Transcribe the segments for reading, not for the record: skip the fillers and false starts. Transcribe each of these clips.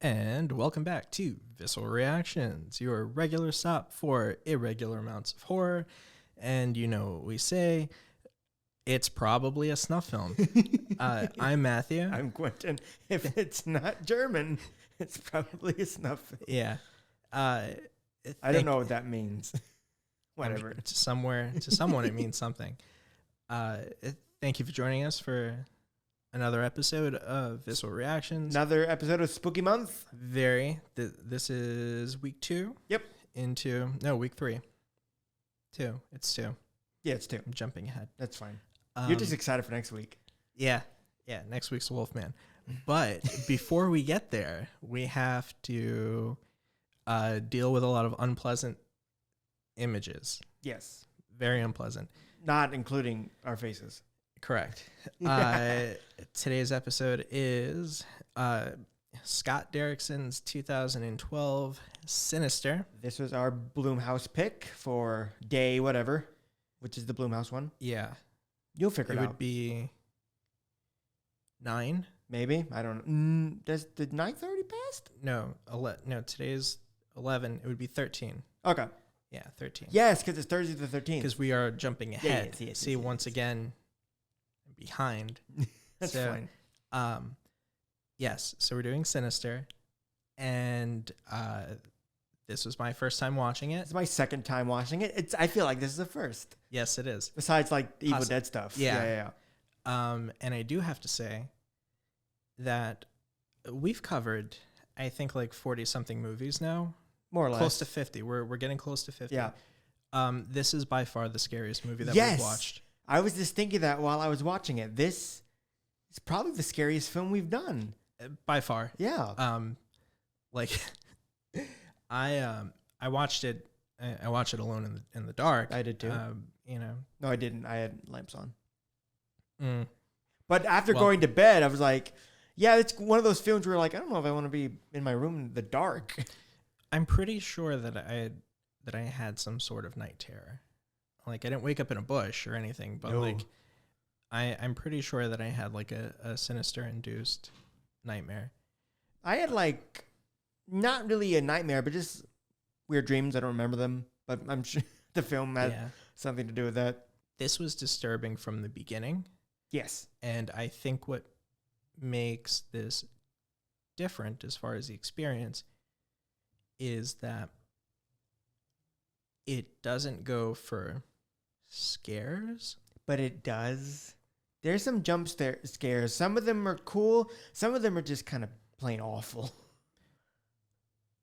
And welcome back to Visceral Reactions, your regular stop for irregular amounts of horror. And you know what we say, it's probably a snuff film. I'm Matthew. I'm Quinton. If it's not German, it's probably a snuff film. Yeah. I don't know what that means. Whatever. To someone it means something. Thank you for joining us for another episode of Visceral Reactions. Another episode of Spooky Month. This is week 2. Yep. Week 3. 2. It's 2. Yeah, it's 2. I'm jumping ahead. That's fine. You're just excited for next week. Yeah. Next week's Wolfman. But before we get there, we have to deal with a lot of unpleasant images. Yes. Very unpleasant. Not including our faces. Correct. Today's episode is Scott Derrickson's 2012 Sinister. This was our Blumhouse pick for day whatever, which is the Blumhouse one. Yeah. You'll figure it out. It would be 9. Maybe. I don't know. Did 9th already passed? No, today's 11. It would be 13. Okay. Yeah, 13. Yes, because it's Thursday the 13th. Because we are jumping ahead. Yes, once again, behind. That's fine. Yes, so we're doing Sinister, and this was my first time watching it. It's my second time watching it. I feel like this is the first. Yes, it is. Besides, like, the Evil Dead stuff. Yeah. And I do have to say that we've covered, I think, like 40-something movies now. More or less. Close to 50. We're getting close to 50. Yeah. This is by far the scariest movie that Yes. we've watched. I was just thinking that while I was watching it. This is probably the scariest film we've done. By far. Yeah. I watched it. I watched it alone in the dark. I did too. No, I didn't. I had lamps on. But after going to bed, I was like, yeah, it's one of those films where, like, I don't know if I want to be in my room in the dark. I'm pretty sure that I had some sort of night terror. Like, I didn't wake up in a bush or anything, but No. I'm pretty sure that I had like a sinister induced nightmare. I had, like, not really a nightmare, but just weird dreams. I don't remember them, but I'm sure the film had something to do with that. This was disturbing from the beginning. Yes. And I think what makes this different as far as the experience is that it doesn't go for scares. But it does. There's some jump scares. Some of them are cool. Some of them are just kind of plain awful.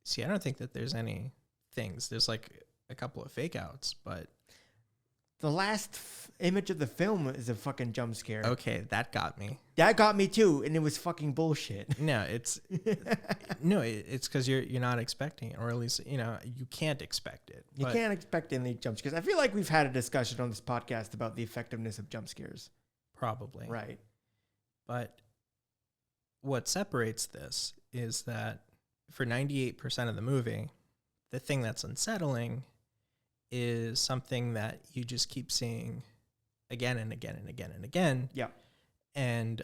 See, I don't think that there's any things. There's like a couple of fake outs, but the last image of the film is a fucking jump scare. Okay, that got me. That got me too, and it was fucking bullshit. No, it's because you're not expecting it, or at least you can't expect it. You can't expect any jump scares. I feel like we've had a discussion on this podcast about the effectiveness of jump scares. Probably. Right. But what separates this is that for 98% of the movie, the thing that's unsettling is something that you just keep seeing again and again and again and again. Yeah. And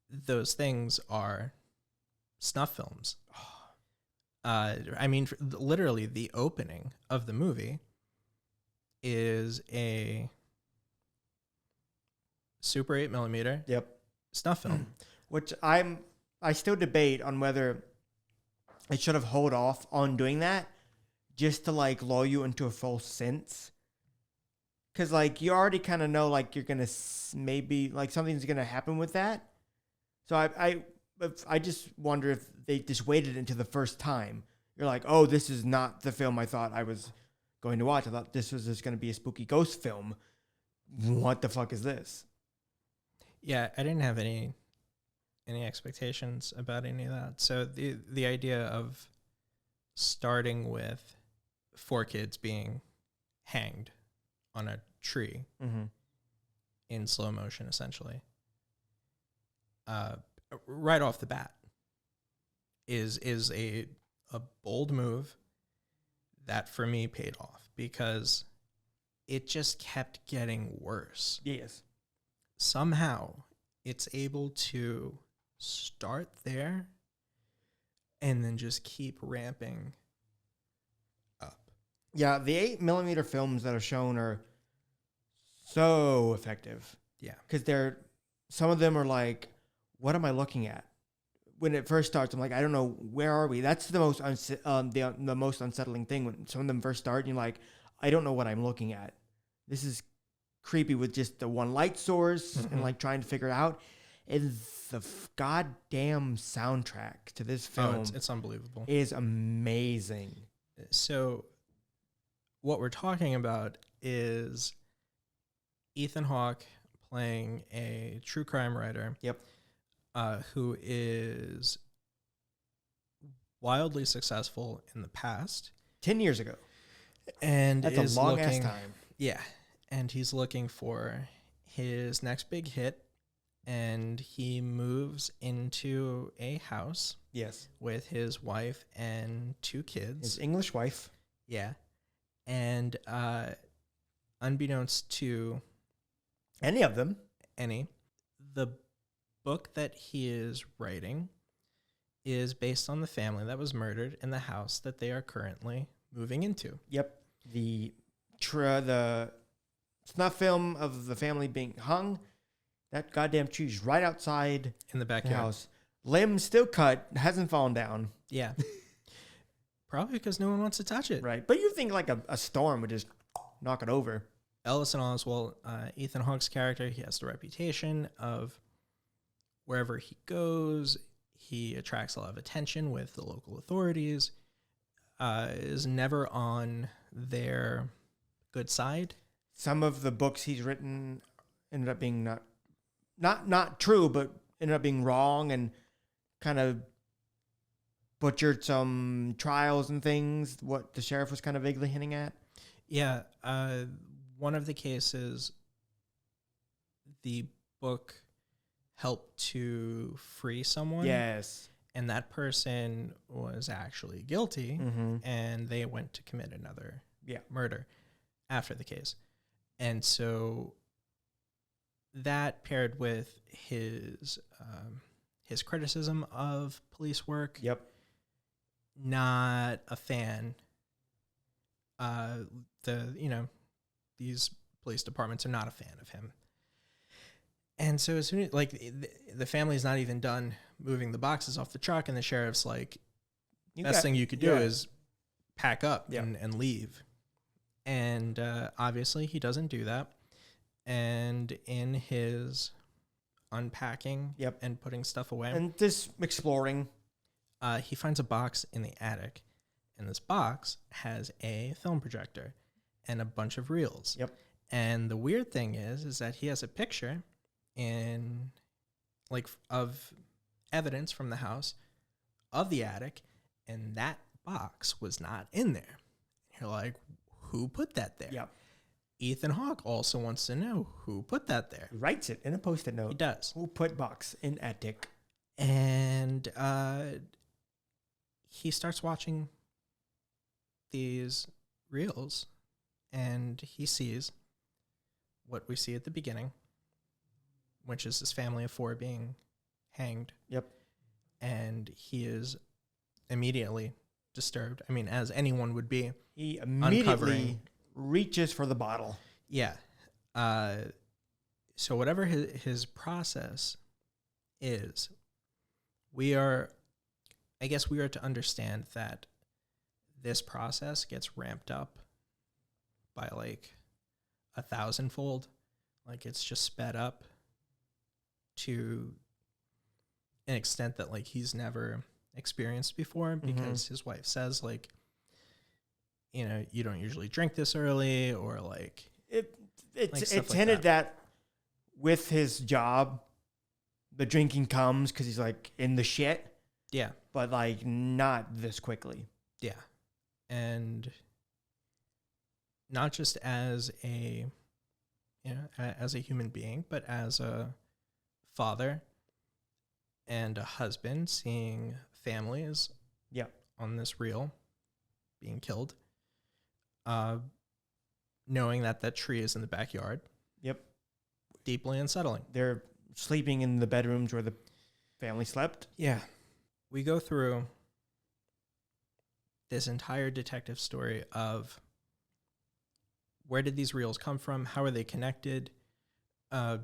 those things are snuff films. Literally the opening of the movie is a Super 8mm snuff film. Which I still debate on whether it should have held off on doing that just to, like, lull you into a false sense. Because, like, you already kind of know, like, you're going to maybe, like, something's going to happen with that. So I just wonder if they just waited until the first time. You're like, oh, this is not the film I thought I was going to watch. I thought this was just going to be a spooky ghost film. What the fuck is this? Yeah, I didn't have any expectations about any of that. So the idea of starting with 4 kids being hanged on a tree in slow motion, essentially, right off the bat, is a bold move that for me paid off because it just kept getting worse. Yes. Somehow it's able to start there and then just keep ramping up. Yeah, the 8mm films that are shown are so effective. Yeah. Because some of them are like, what am I looking at? When it first starts, I'm like, I don't know, where are we? That's the most the most unsettling thing. When some of them first start, you're like, I don't know what I'm looking at. This is creepy with just the one light source and like trying to figure it out. And the goddamn soundtrack to this film it's unbelievable. Is amazing. So what we're talking about is Ethan Hawke playing a true crime writer. Yep. Who is wildly successful in the past. 10 years ago. And that's is a long ass time. Yeah. And he's looking for his next big hit. And he moves into a house. Yes. With his wife and 2 kids. His English wife. Yeah. And unbeknownst to any of them, the book that he is writing is based on the family that was murdered in the house that they are currently moving into. Yep. The snuff film of the family being hung. That goddamn tree's right outside in the backyard. House. Limb still cut, hasn't fallen down. Yeah. Probably because no one wants to touch it. Right. But you think like a storm would just knock it over. Ellison Oswald, Ethan Hawke's character, he has the reputation of wherever he goes, he attracts a lot of attention with the local authorities, is never on their good side. Some of the books he's written ended up being not true, but ended up being wrong and kind of butchered some trials and things, what the sheriff was kind of vaguely hinting at. Yeah. One of the cases, the book helped to free someone. Yes. And that person was actually guilty, and they went to commit another murder after the case. And so that paired with his criticism of police work. Yep. Not a fan. These police departments are not a fan of him. And so as soon as the family's not even done moving the boxes off the truck, and the sheriff's like, best thing you could do is pack up and leave. And obviously he doesn't do that. And in his unpacking and putting stuff away. And just exploring. He finds a box in the attic. And this box has a film projector and a bunch of reels. Yep. And the weird thing is that he has a picture of evidence from the house of the attic, and that box was not in there. You're like, who put that there? Yep. Ethan Hawke also wants to know who put that there. He writes it in a Post-it note. He does. Who put box in attic? And he starts watching these reels, and he sees what we see at the beginning, which is this family of 4 being hanged. Yep. And he is immediately disturbed. I mean, as anyone would be. He immediately reaches for the bottle. Yeah. So whatever his process is, we are to understand that this process gets ramped up by 1,000-fold. It's just sped up to an extent that he's never experienced before, because his wife says you don't usually drink this early, or it's hinted that with his job, the drinking comes because he's in the shit. Yeah. But not this quickly. Yeah. And not just as a human being, but as a father and a husband, seeing families on this reel being killed, knowing that tree is in the backyard. Yep. Deeply unsettling. They're sleeping in the bedrooms where the family slept. Yeah. We go through this entire detective story of where did these reels come from? How are they connected?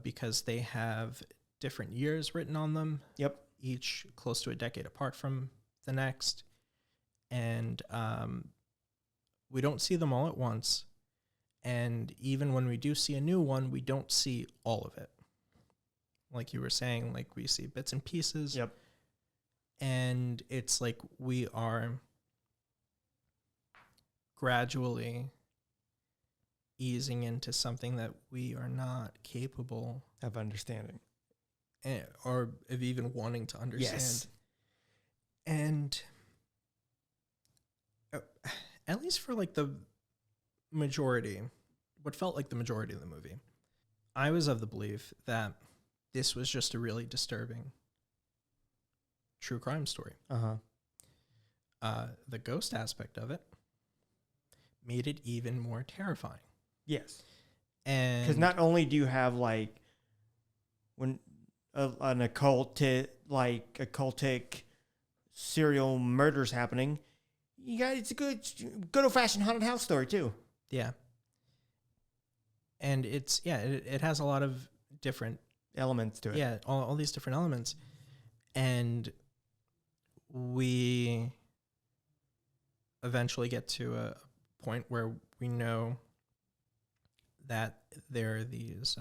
Because they have different years written on them. Yep. Each close to a decade apart from the next. And we don't see them all at once. And even when we do see a new one, we don't see all of it. Like you were saying, like we see bits and pieces. Yep. And it's like we are gradually easing into something that we are not capable of understanding. Or of even wanting to understand. Yes. And at least for like the majority, what felt like the majority of the movie, I was of the belief that this was just a really disturbing true crime story. The ghost aspect of it made it even more terrifying. Yes. And because not only do you have like when an occultic serial murders happening, it's a good old fashioned haunted house story too. Yeah. And it has a lot of different elements to it. Yeah, all these different elements. And we eventually get to a point where we know that there are these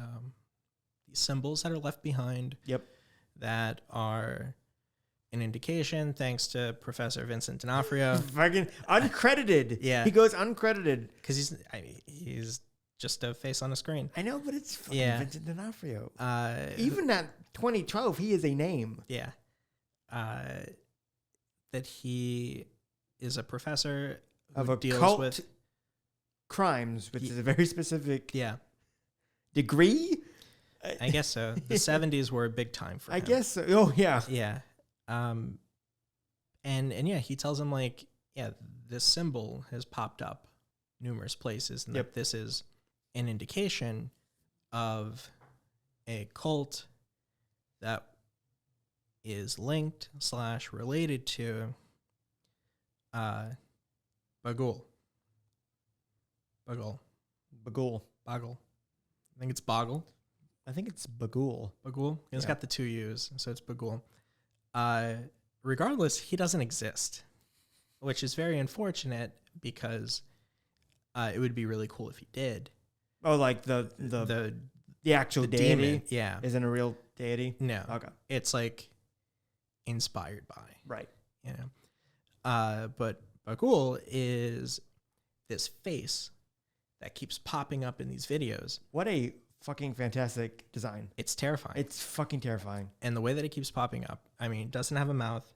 symbols that are left behind. Yep. That are an indication, thanks to Professor Vincent D'Onofrio. Fucking uncredited. Yeah. He goes uncredited. Because he's just a face on a screen. I know, but it's fucking Vincent D'Onofrio. Even at 2012, he is a name. Yeah. That he is a professor of who deals with crimes, which is a very specific degree. I guess so. The 70s were a big time for him. I guess so. Oh, yeah. Yeah. And he tells him like, this symbol has popped up numerous places and that this is an indication of a cult that is linked / related to Bagul. I think it's Boggle. I think it's Bagul. Bagul? It's got the 2 U's, so it's Bagul. Regardless, he doesn't exist, which is very unfortunate because it would be really cool if he did. Oh, like the actual deity demon, isn't a real deity? No. Okay. It's like inspired by. Right. You know? But Bagul is this face that keeps popping up in these videos. What a fucking fantastic design. It's terrifying. It's fucking terrifying. And the way that it keeps popping up, I mean, it doesn't have a mouth,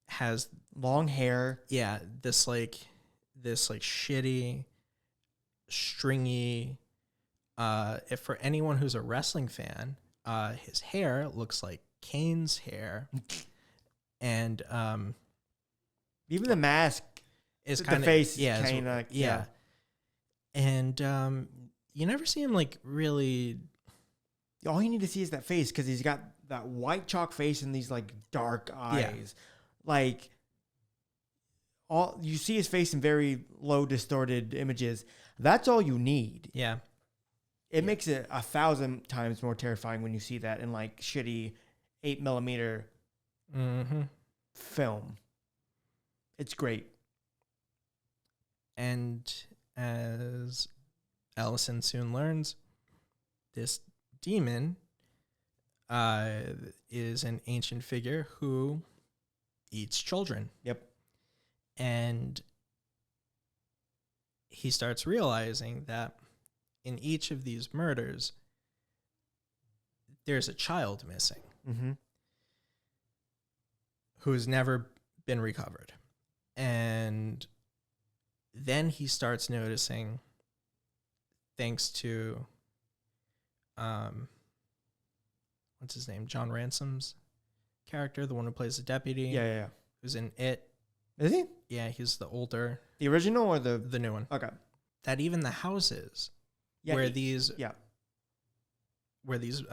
has long hair. Yeah, this shitty, stringy, if for anyone who's a wrestling fan, his hair looks like Kane's hair. And even the mask is kind of, the face kind of, yeah. And you never see him like really. All you need to see is that face because he's got that white chalk face and these like dark eyes. Like all you see his face in very low distorted images. That's all you need. Yeah. It makes it 1,000 times more terrifying when you see that in like shitty 8mm film. It's great. And as Allison soon learns, this demon is an ancient figure who eats children. Yep. And he starts realizing that in each of these murders, there's a child missing who's never been recovered. And then he starts noticing, thanks to, what's his name? John Ransom's character, the one who plays the deputy. Yeah. Who's in It. Is he? Yeah, he's the older. The original or the new one? Okay. That even the houses where these murders,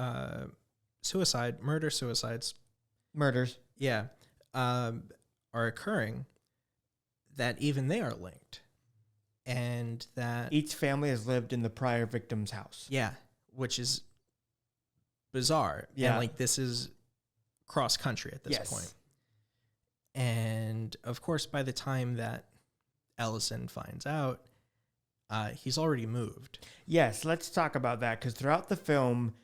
are are occurring, that even they are linked, and that Each family has lived in the prior victim's house. yeah, which is bizarre. Yeah. And like this is cross country at this point. And of course, by the time that Ellison finds out, he's already moved. Yes, let's talk about that, because throughout the film,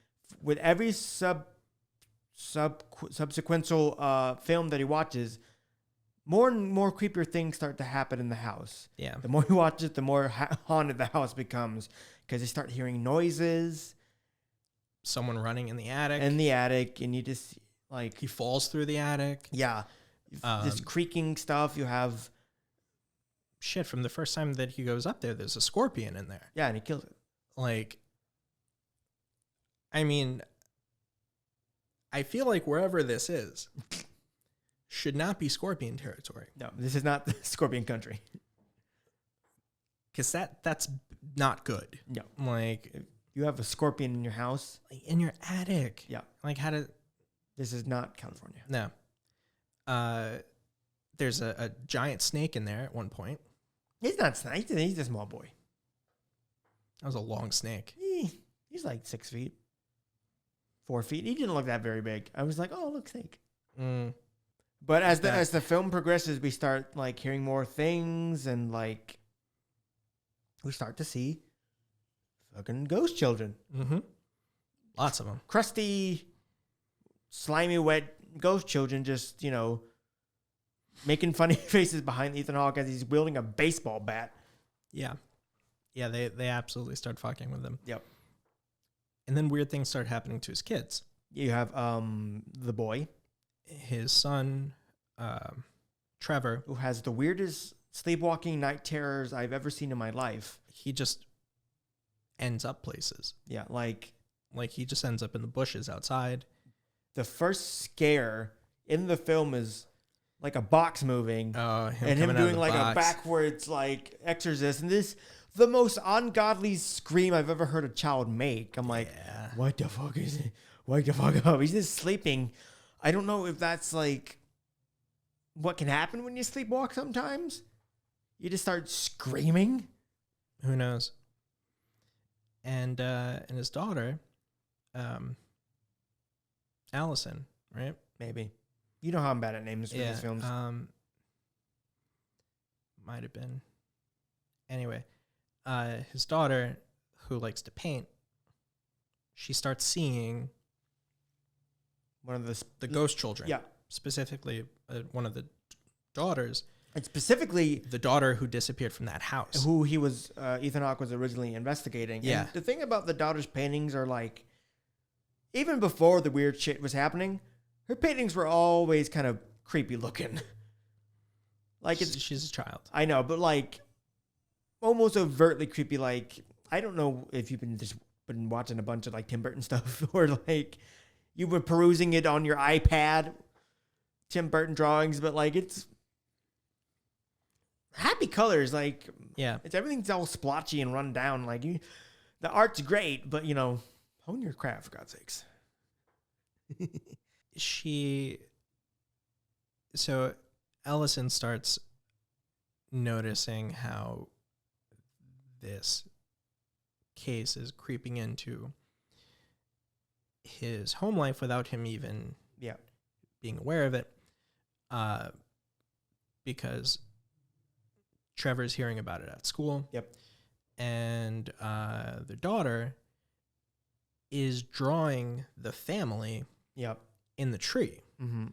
with every subsequential film that he watches, more and more creepier things start to happen in the house. Yeah. The more he watches, the more haunted the house becomes, because you start hearing noises. Someone running in the attic. And you just like He falls through the attic. yeah, this creaking stuff. You have Shit, from the first time that he goes up there, there's a scorpion in there. and he kills it. Like, I mean, I feel like wherever this is should not be scorpion territory. No, this is not the scorpion country. Because that's not good. No, Like, you have a scorpion in your house. in your attic. Yeah, Like, how to... this is not California. No. There's a giant snake in there at one point. He's not snake. He's a small boy. That was a long snake. He's like 6 feet, 4 feet. He didn't look that very big. I was like, oh, look, snake. But as the film progresses, we start like hearing more things, and like we start to see fucking ghost children. Mm-hmm. Lots of them. Crusty, slimy, wet ghost children, just making funny faces behind Ethan Hawke as he's wielding a baseball bat. Yeah. Yeah, they absolutely start fucking with him. Yep. And then weird things start happening to his kids. You have the boy, His son, Trevor, who has the weirdest sleepwalking night terrors I've ever seen in my life. he just ends up places. Yeah, like He just ends up in the bushes outside. the first scare in the film is like a box moving, and him doing like a backwards like exorcist, and the most ungodly scream I've ever heard a child make. I'm like, yeah. what the fuck is it? Wake the fuck up. He's just sleeping. I don't know if that's like what can happen when you sleepwalk sometimes. You just start screaming. Who knows? And his daughter, Allison, right? Maybe. You know how I'm bad at names for these films. Might have been. Anyway, his daughter, who likes to paint, she starts seeing One of the ghost children. Yeah. Specifically, one of the daughters. And specifically, the daughter who disappeared from that house. who Ethan Hawke was originally investigating. Yeah. And the thing about the daughter's paintings are like, even before the weird shit was happening, her paintings were always kind of creepy looking. Like she's a child. I know, but like almost overtly creepy. Like, I don't know if you've been watching a bunch of like Tim Burton stuff, or like you were perusing it on your iPad, Tim Burton drawings, but like it's happy colors. Like, Yeah. everything's all splotchy and run down. Like the art's great, but hone your craft for God's sakes. So Ellison starts noticing how this case is creeping into his home life without him even being aware of it, because Trevor's hearing about it at school. Yep. And the daughter is drawing the family in the tree. Mm-hmm.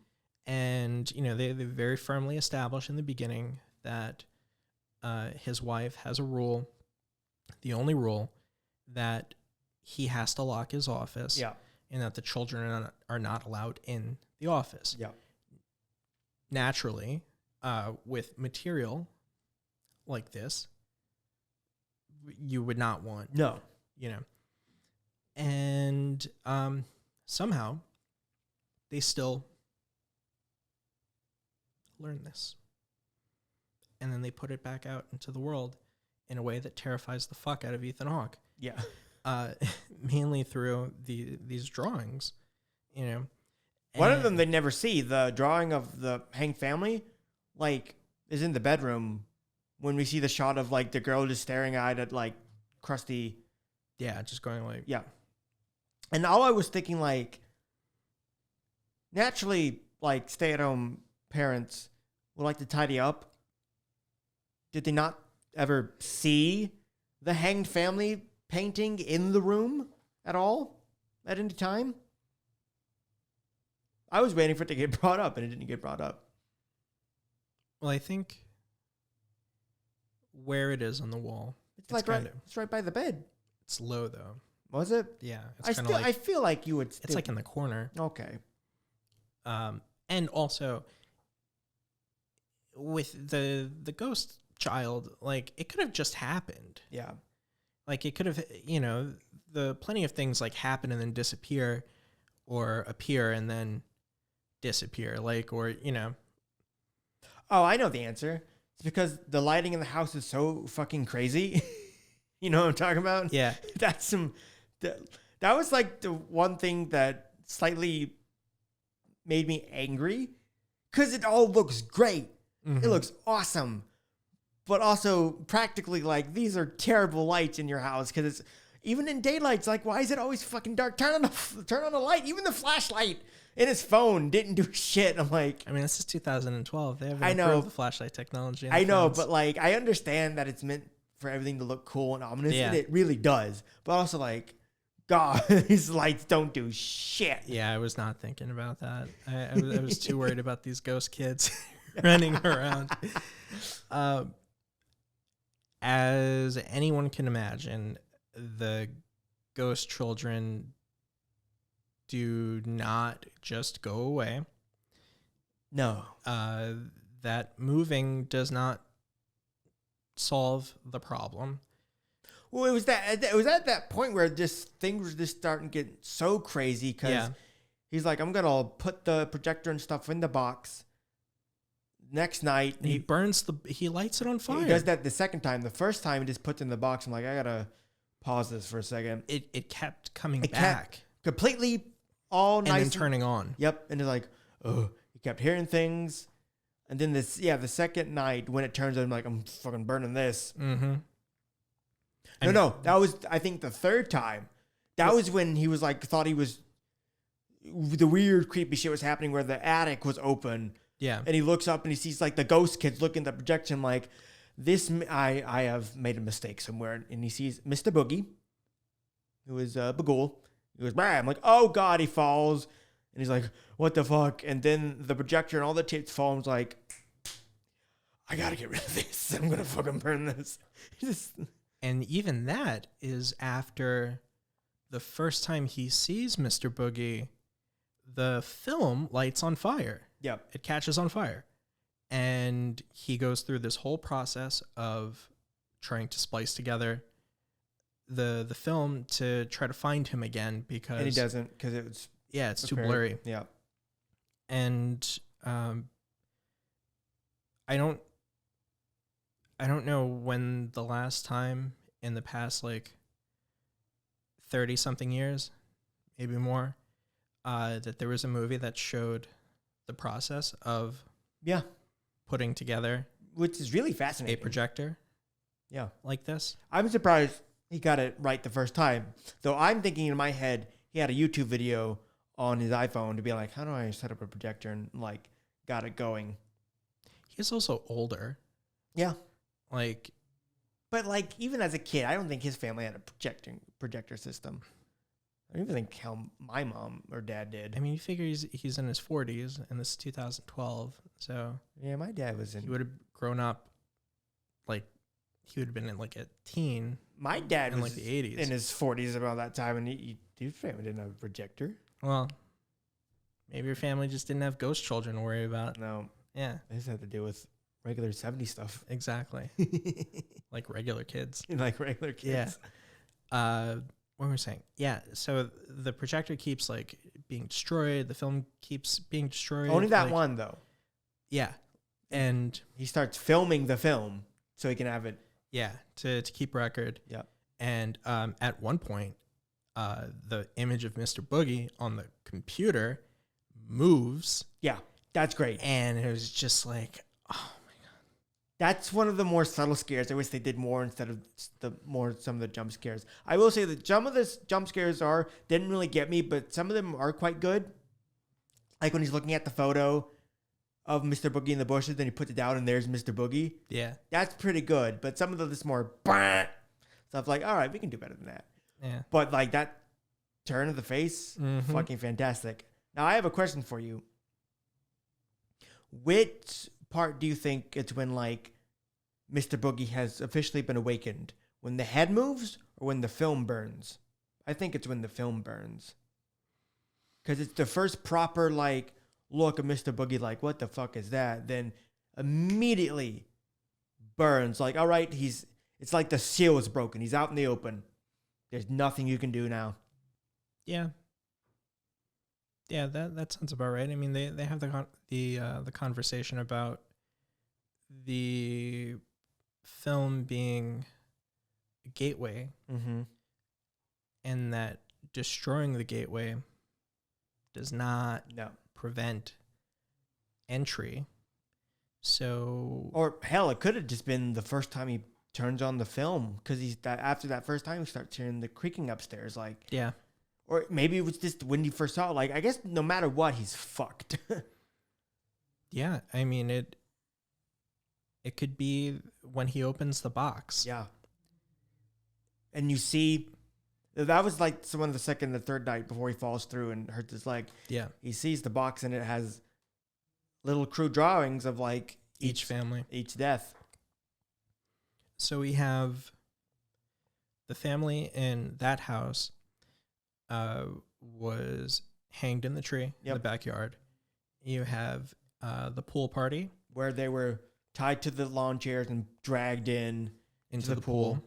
And, they very firmly establish in the beginning that his wife has a rule, the only rule, that he has to lock his office. Yeah. And that the children are not allowed in the office. Yeah. Naturally, with material like this, you would not want. No. And somehow they still learn this. And then they put it back out into the world in a way that terrifies the fuck out of Ethan Hawke. Yeah. Mainly through these drawings, One of them they never see. The drawing of the Hank family, like, is in the bedroom when we see the shot of like the girl just staring at like Krusty. Yeah, just going like, Yeah. And all I was thinking, like, naturally, like, stay-at-home parents would like to tidy up. Did they not ever see the hanged family painting in the room at all at any time? I was waiting for it to get brought up, and it didn't get brought up. well, I think where it is on the wall, It's like it's right by the bed. it's low though. Was it? Yeah, it's I kind still of like, I feel like you would still. it's like in the corner. Okay. And also with the ghost child, like it could have just happened. Yeah. Like it could have, the plenty of things like happen and then disappear, or appear and then disappear. Like, or Oh, I know the answer. It's because the lighting in the house is so fucking crazy. You know what I'm talking about? yeah, That's some. That was like the one thing that slightly made me angry, because it all looks great. Mhm. It looks awesome, but also practically like these are terrible lights in your house, because it's even in daylight. It's like, why is it always fucking dark? Turn on the light. Even the flashlight in his phone didn't do shit. I'm like, I mean, this is 2012. They haven't I know. improved the flashlight technology. in I the know, phones. but like I understand that it's meant for everything to look cool and ominous, Yeah. and it really does. But also like, God, these lights don't do shit. Yeah, I was not thinking about that. I was too worried about these ghost kids running around. As anyone can imagine, the ghost children do not just go away. No. That moving does not solve the problem. Well, it was at that point where just things were just starting to get so crazy, because Yeah. he's like, I'm gonna put the projector and stuff in the box. Next night, He lights it on fire. he does that the second time. The first time, he just puts it in the box. I'm like, I gotta pause this for a second. It kept coming It back kept completely all and nice then turning on. Yep, and it's like, oh, he kept hearing things, and then the second night when it turns on, I'm like, I'm fucking burning this. Mm-hmm. No, that was, I think, the third time. That was when he was like, thought he was, the weird creepy shit was happening where the attic was open, Yeah. and he looks up and he sees like the ghost kids looking at the projection like, I have made a mistake somewhere, and he sees Mr. Boogie, who is Bagul. He goes, bam! I'm like, oh God, he falls, and he's like, what the fuck? And then the projector and all the tits fall, and he's like, I gotta get rid of this. I'm gonna fucking burn this. And even that is after the first time he sees Mr. Boogie, the film lights on fire. Yep. It catches on fire. And he goes through this whole process of trying to splice together the film to try to find him again, because And he doesn't, because it was it's too apparent. blurry. Yeah. And I don't know when the last time in the past like 30 something years, maybe more, that there was a movie that showed the process of Yeah. putting together Which is really a fascinating. projector Yeah. like this. I'm surprised he got it right the first time. Though I'm thinking in my head, he had a YouTube video on his iPhone to be like, how do I set up a projector, and like got it going. He's also older. Yeah. Like, But like, even as a kid, I don't think his family had a projector system. I don't even think how my mom or dad did. I mean, you figure he's in his 40s, and this is 2012, so Yeah, my dad was in. he would have grown up, like, he would have been in like a teen My dad in was like the 80s. in his 40s around that time, and his family didn't have a projector. Well, maybe your family just didn't have ghost children to worry about. No, Yeah, they just had to deal with regular 70s stuff. exactly. Like regular kids. Like regular kids. What were we saying? Yeah, so the projector keeps like being destroyed. The film keeps being destroyed. Only that like, one, though. Yeah, and He starts filming the film so he can have it. yeah, to keep record. Yep. And at one point, the image of Mr. Boogie on the computer moves, Yeah, that's great. and it was just like, oh, That's one of the more subtle scares. I wish they did more instead of some of the jump scares. I will say that some of the jump scares didn't really get me, but some of them are quite good. Like when he's looking at the photo of Mr. Boogie in the bushes, then he puts it down and there's Mr. Boogie. Yeah. That's pretty good. But some of this more stuff like, all right, we can do better than that. Yeah. But like that turn of the face, fucking fantastic. Now I have a question for you. Which part do you think it's when like Mr. Boogie has officially been awakened? When the head moves or when the film burns? I think it's when the film burns. Because it's the first proper like look at Mr. Boogie like, what the fuck is that? Then immediately burns. Like, all right, it's like the seal is broken. He's out in the open. There's nothing you can do now. Yeah. Yeah, that sounds about right. I mean, they have the conversation about the film being a gateway, and that destroying the gateway does not prevent entry. So, or hell, it could have just been the first time he turns on the film, because after that first time he starts hearing the creaking upstairs, like yeah. Or maybe it was just when he first saw it. Like, I guess no matter what, he's fucked. Yeah, I mean it could be when he opens the box. Yeah. And you see, that was like one of the second and third night before he falls through and hurts his leg. Yeah. He sees the box and it has little crude drawings of like each family, each death. So we have the family in that house was hanged in the tree in the backyard. You have the pool party where they were tied to the lawn chairs and dragged into the pool.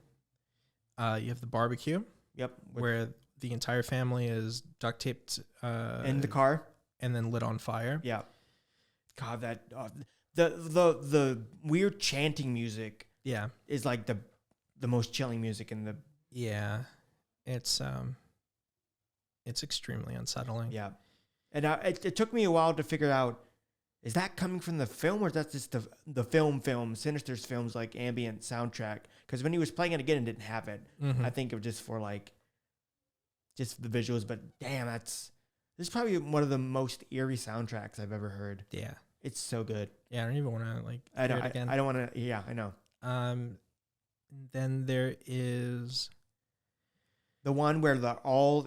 You have the barbecue. Yep. Where the entire family is duct taped in the car and then lit on fire. Yeah. God, that the weird chanting music. Yeah. Is like the most chilling music in the. Yeah, it's extremely unsettling. Yeah, and it took me a while to figure out, is that coming from the film or is that just the film Sinister's film's like ambient soundtrack? Because when he was playing it again, it didn't have it. I think it was just for like just the visuals. But damn, this is probably one of the most eerie soundtracks I've ever heard. Yeah, it's so good. Yeah, I don't even want to like. I know. I don't want to. Yeah, I know. Then there is the one where they're all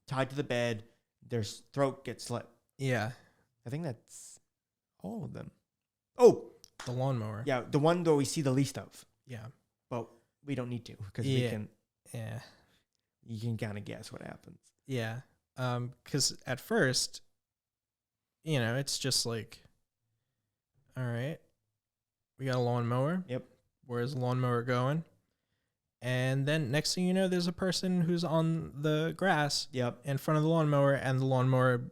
tied to the bed. Their throat gets slit. Yeah, I think that's all of them. Oh, the lawnmower. Yeah, the one that we see the least of. Yeah, but we don't need to because we can. Yeah, you can kind of guess what happens. Yeah, because at first, it's just like, all right, we got a lawnmower. Yep. Where's the lawnmower going? And then next thing you know, there's a person who's on the grass. Yep. In front of the lawnmower, and the lawnmower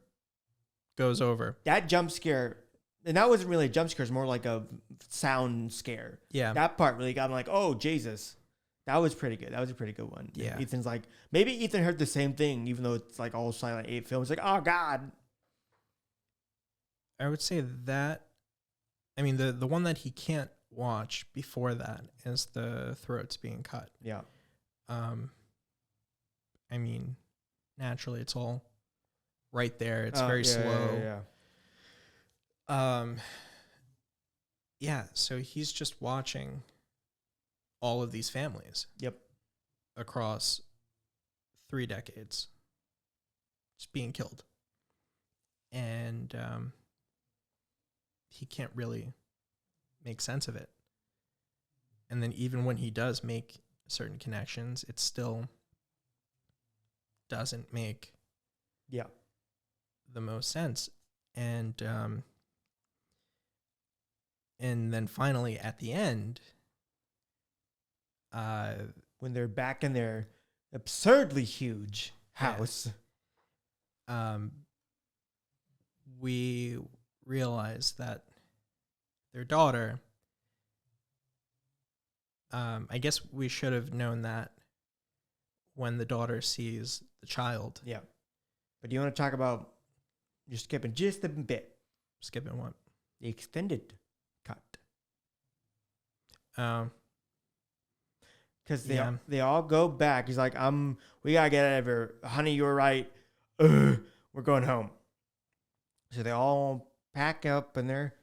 goes over. That jump scare, and that wasn't really a jump scare. It's more like a sound scare. Yeah. That part really got me like, oh, Jesus. That was pretty good. That was a pretty good one. Yeah. Ethan's like, maybe Ethan heard the same thing, even though it's like all Silent 8 films. Like, oh, God. I would say that, I mean, the one that he can't watch before that is the throats being cut. Yeah. I mean, naturally it's all right there. It's very slow. Yeah. So he's just watching all of these families. Yep. Across 3 decades just being killed. And he can't really make sense of it. And then even when he does make certain connections, it still doesn't make the most sense. And then finally at the end, when they're back in their absurdly huge house, we realize that their daughter, I guess we should have known that when the daughter sees the child. Yeah. But do you want to talk about, you're skipping just a bit. Skipping what? The extended cut. Because Yeah. they all go back. He's like, we gotta get out of here. Honey, you were right. We're going home. So they all pack up in their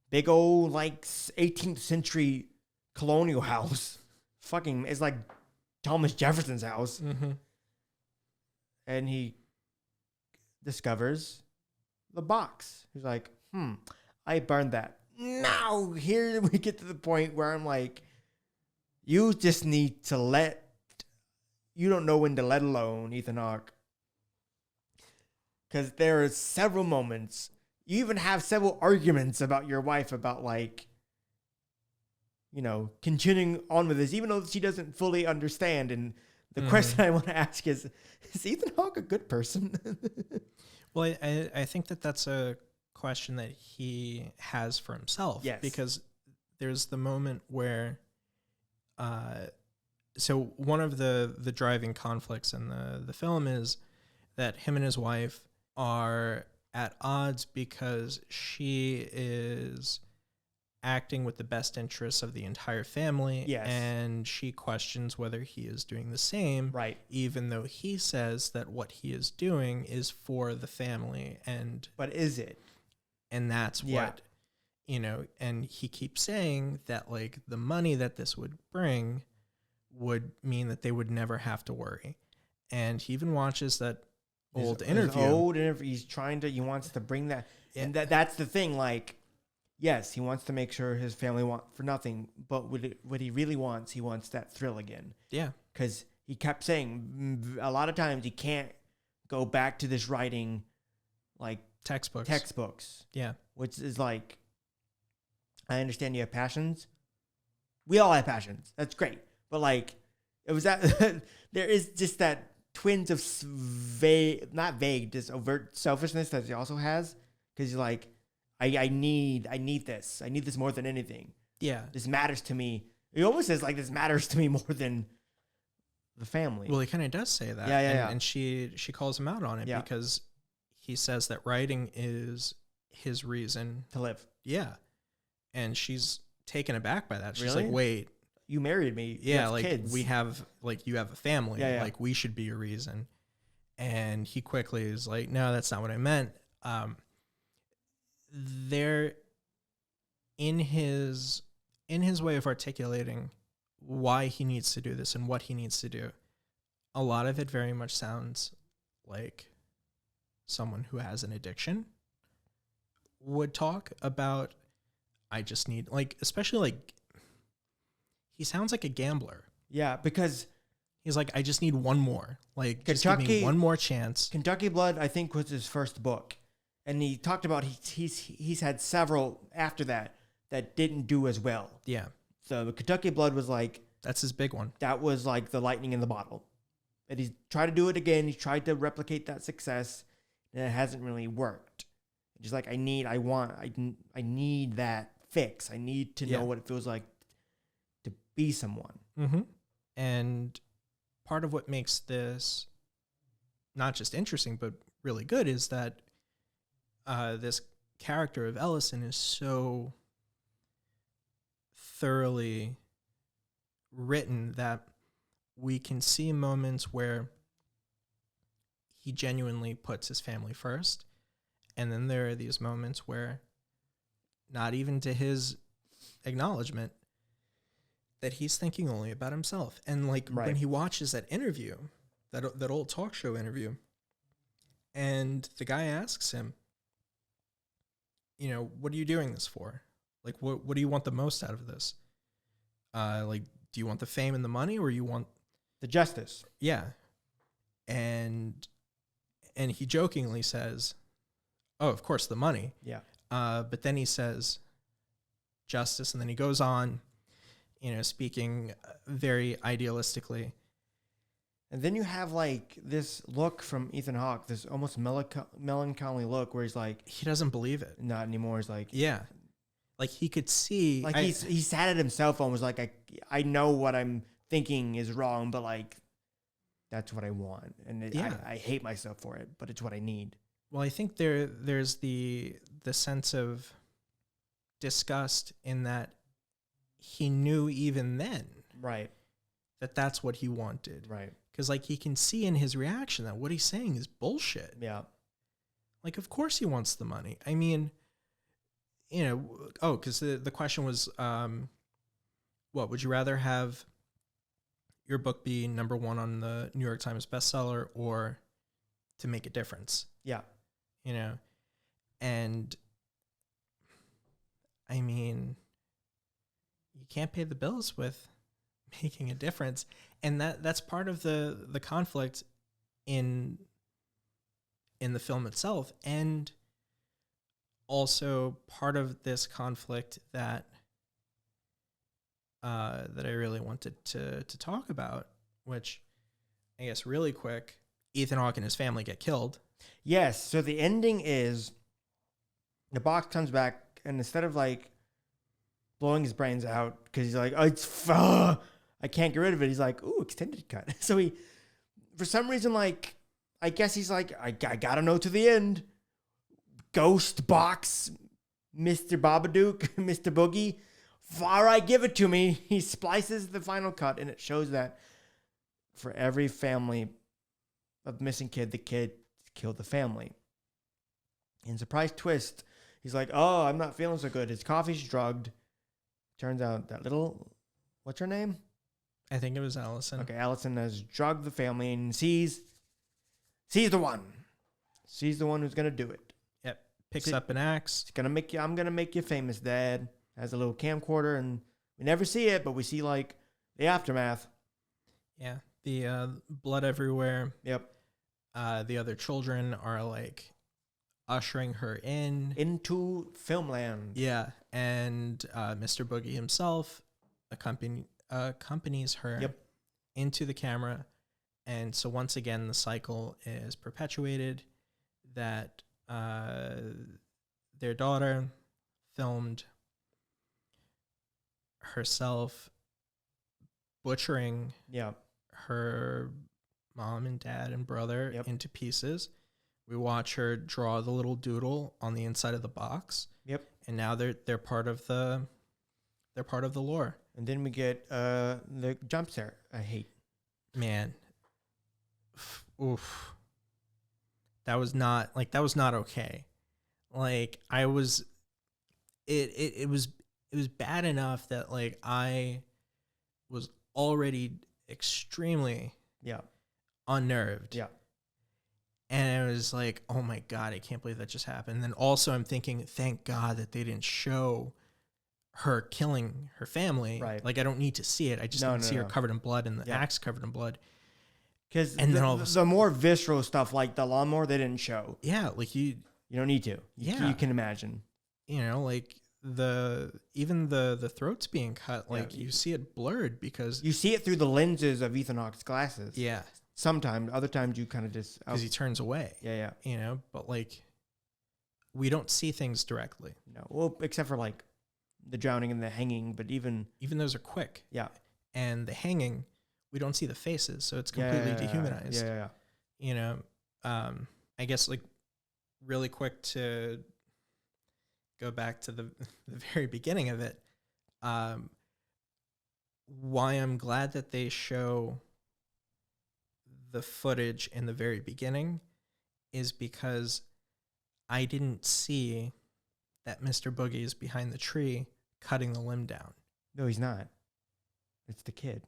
big old, like, 18th century colonial house. Fucking, it's like Thomas Jefferson's house. Mm-hmm. And he discovers the box. He's like, I burned that. Now, here we get to the point where I'm like, you just need to you don't know when to let alone, Ethan Hawke. Because there are several moments, you even have several arguments about your wife about, like, you know, continuing on with this, even though she doesn't fully understand. And the question I want to ask is Ethan Hawke a good person? Well, I think that's a question that he has for himself. Yes. Because there's the moment where, so one of the driving conflicts in the film is that him and his wife are at odds because she is acting with the best interests of the entire family. Yes. And she questions whether he is doing the same. Right. Even though he says that what he is doing is for the family. But is it? And that's what, you know, and he keeps saying that, like, the money that this would bring would mean that they would never have to worry. And he even watches that old interview. He wants to bring that. And that's the thing. Like, yes, he wants to make sure his family want for nothing, but what he really wants, he wants that thrill again. Yeah. Because he kept saying a lot of times he can't go back to this writing, like, textbooks. Yeah. Which is like, I understand you have passions. We all have passions. That's great. But, like, it was that there is just that twinge of not vague, just overt selfishness that he also has. Because he's like, I need this. I need this more than anything. Yeah. This matters to me. He almost says, like, this matters to me more than the family. Well, he kind of does say that. Yeah. And she calls him out on it because he says that writing is his reason to live. Yeah. And she's taken aback by that. She's Really? like, wait. You married me. You have like, kids. we have, like, you have a family. Yeah. Like, we should be your reason. And he quickly is like, no, that's not what I meant. There, in his way of articulating why he needs to do this and what he needs to do, a lot of it very much sounds like someone who has an addiction would talk about. I just need, like, especially, like, he sounds like a gambler. Yeah, because he's like, I just need one more. Like, just give me one more chance. Kentucky Blood, I think, was his first book. And he talked about he's had several after that didn't do as well. Yeah. So the Kentucky Blood was like... That's his big one. That was like the lightning in the bottle. And he's tried to do it again. He's tried to replicate that success. And it hasn't really worked. Just like, I need that fix. I need to know what it feels like to be someone. Mm-hmm. And part of what makes this not just interesting, but really good is that this character of Ellison is so thoroughly written that we can see moments where he genuinely puts his family first. And then there are these moments where, not even to his acknowledgement, that he's thinking only about himself. And, like, when he watches that interview, that old talk show interview, and the guy asks him, you know, what are you doing this for? Like, what do you want the most out of this? Like, do you want the fame and the money, or you want the justice? Yeah. And he jokingly says, oh, of course, the money. Yeah. But then he says justice, and then he goes on, you know, speaking very idealistically. And then you have, like, this look from Ethan Hawke, this almost melancholy look where he's like... He doesn't believe it. Not anymore. He's like... Yeah. Like, he could see... Like, he sat at himself and was like, I know what I'm thinking is wrong, but, like, that's what I want. And I hate myself for it, but it's what I need. Well, I think there's the sense of disgust in that he knew even then Right. that that's what he wanted. Right. Because, like, he can see in his reaction that what he's saying is bullshit. Yeah. Like, of course he wants the money. I mean, you know, because the question was, what would you rather have your book be #1 on the New York Times bestseller or to make a difference? Yeah. You know, and I mean, you can't pay the bills with making a difference, and that's part of the conflict in the film itself, and also part of this conflict that I really wanted to talk about, which I guess really quick, Ethan Hawke and his family get killed. Yes. So the ending is the box comes back, and instead of like blowing his brains out because he's like, oh, I can't get rid of it. He's like, ooh, extended cut. So he, for some reason, like, I guess he's like, I gotta know to the end. Ghost box, Mr. Babadook, Mr. Boogie. All right, give it to me. He splices the final cut, and it shows that for every family of missing kid, the kid killed the family. In surprise twist, he's like, oh, I'm not feeling so good. His coffee's drugged. Turns out that little, what's her name? I think it was Allison. Okay, Allison has drugged the family and sees the one. She's the one who's gonna do it. Yep. Picks up an axe. It's gonna make you. I'm gonna make you famous, Dad. Has a little camcorder, and we never see it, but we see like the aftermath. Yeah. The blood everywhere. Yep. The other children are like ushering her into filmland. Yeah, and Mr. Boogie himself accompanies her into the camera, and so once again the cycle is perpetuated that their daughter filmed herself butchering her mom and dad and brother into pieces. We watch her draw the little doodle on the inside of the box. Yep. And now they're part of the lore. And then we get the jump scare I hate. Man. Oof. That was not okay. Like it was bad enough that like I was already extremely unnerved. Yeah. And it was like, oh my God, I can't believe that just happened. And then also I'm thinking, thank God that they didn't show her killing her family. Right. Like I don't need to see it. I just need to see her covered in blood and the axe covered in blood. Because the more visceral stuff like the lawnmower, they didn't show. Yeah, like you don't need to. You can imagine. You know, like even the throats being cut, like you see it blurred because you see it through the lenses of Ethan Hawke's glasses. Yeah. Sometimes, other times you kind of just because he turns away. Yeah. You know, but like we don't see things directly. No, well, except for like the drowning and the hanging, but even those are quick. Yeah. And the hanging, we don't see the faces, so it's completely dehumanized. Yeah. You know, I guess like really quick to go back to the very beginning of it. Why I'm glad that they show the footage in the very beginning is because I didn't see that Mr. Boogie is behind the tree cutting the limb down. No, he's not. It's the kid.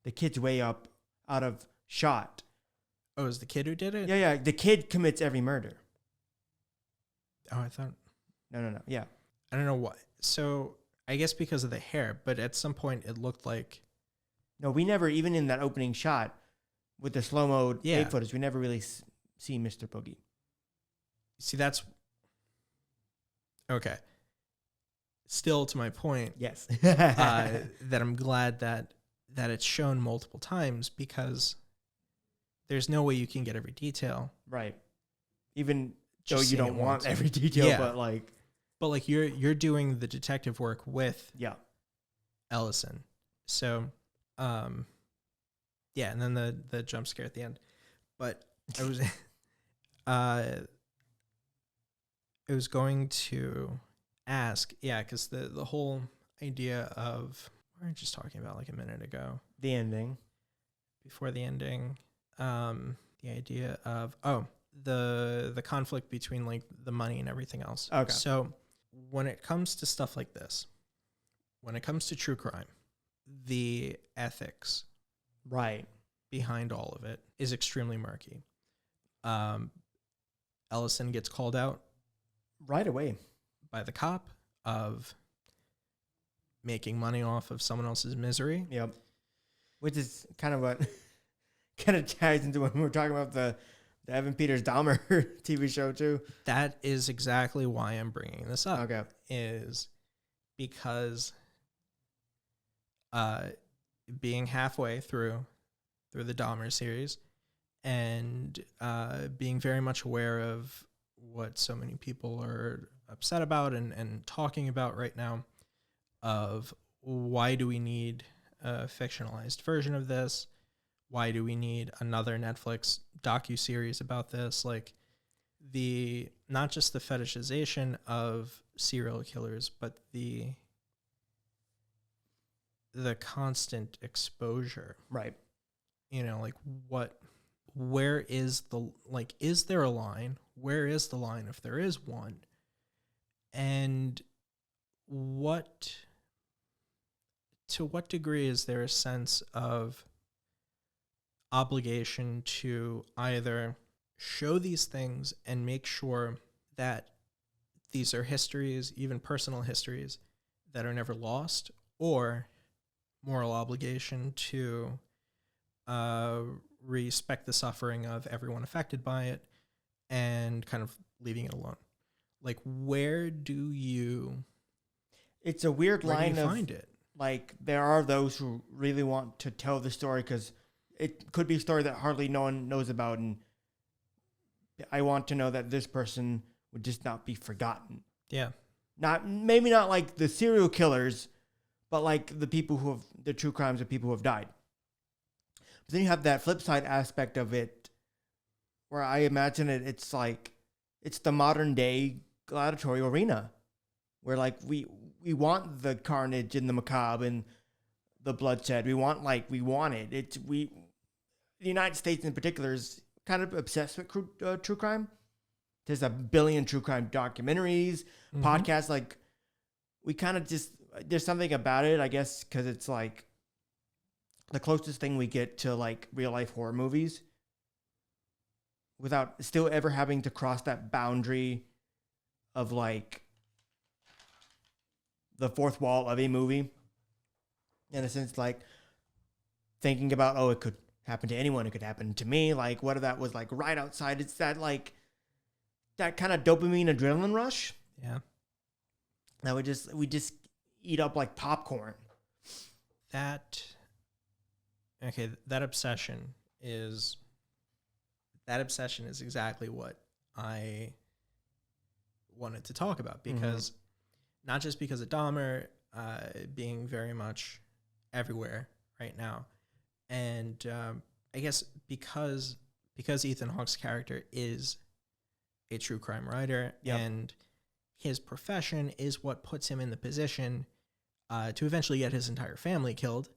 The kid's way up out of shot. Oh, is the kid who did it? Yeah. The kid commits every murder. Oh, I thought. No. Yeah. I don't know why. So I guess because of the hair, but at some point it looked like. No, we never, even in that opening shot with the slow-mo tape footage, we never really see Mr. Boogie. See, that's. Okay. Still to my point. Yes. That I'm glad that it's shown multiple times because there's no way you can get every detail. Right. Even though you don't want every detail, but like you're doing the detective work with Ellison. So and then the jump scare at the end. But I was I was going to ask, because the whole idea of, we were just talking about like a minute ago, The ending. before the ending, the idea of, the conflict between like the money and everything else. Okay. So when it comes to stuff like this, when it comes to true crime, the ethics Right. behind all of it is extremely murky. Ellison gets called out Right away. by the cop of making money off of someone else's misery. Yep. Which is kind of what kind of ties into when we're talking about the Evan Peters Dahmer TV show too. That is exactly why I'm bringing this up. Okay. Is because being halfway through the Dahmer series and being very much aware of what so many people are upset about and talking about right now, of why do we need a fictionalized version of this? Why do we need another Netflix docuseries about this? Like, the not just the fetishization of serial killers, but the constant exposure. Right. You know, like where is the, like, is there a line? Where is the line if there is one? And to what degree is there a sense of obligation to either show these things and make sure that these are histories, even personal histories, that are never lost, or moral obligation to respect the suffering of everyone affected by it and kind of leaving it alone? Like, where do you It's a weird line of find it? Like, there are those who really want to tell the story because it could be a story that hardly no one knows about, and I want to know that this person would just not be forgotten. Yeah. Maybe not like the serial killers, but like the people who have the true crimes of people who have died. But then you have that flip side aspect of it, where I imagine it's like it's the modern day gladiatorial arena, where like we want the carnage and the macabre and the bloodshed. We want it. The United States in particular is kind of obsessed with true crime. There's a billion true crime documentaries, podcasts. Like, we kind of just, there's something about it, I guess, because it's like the closest thing we get to like real life horror movies without still ever having to cross that boundary of like the fourth wall of a movie. In a sense, like thinking about, it could happen to anyone. It could happen to me. Like, what if that was like right outside? It's that like that kind of dopamine adrenaline rush. Yeah. That we just eat up like popcorn. That obsession is exactly what I wanted to talk about, because not just because of Dahmer being very much everywhere right now, and I guess because Ethan Hawke's character is a true crime writer, and his profession is what puts him in the position to eventually get his entire family killed.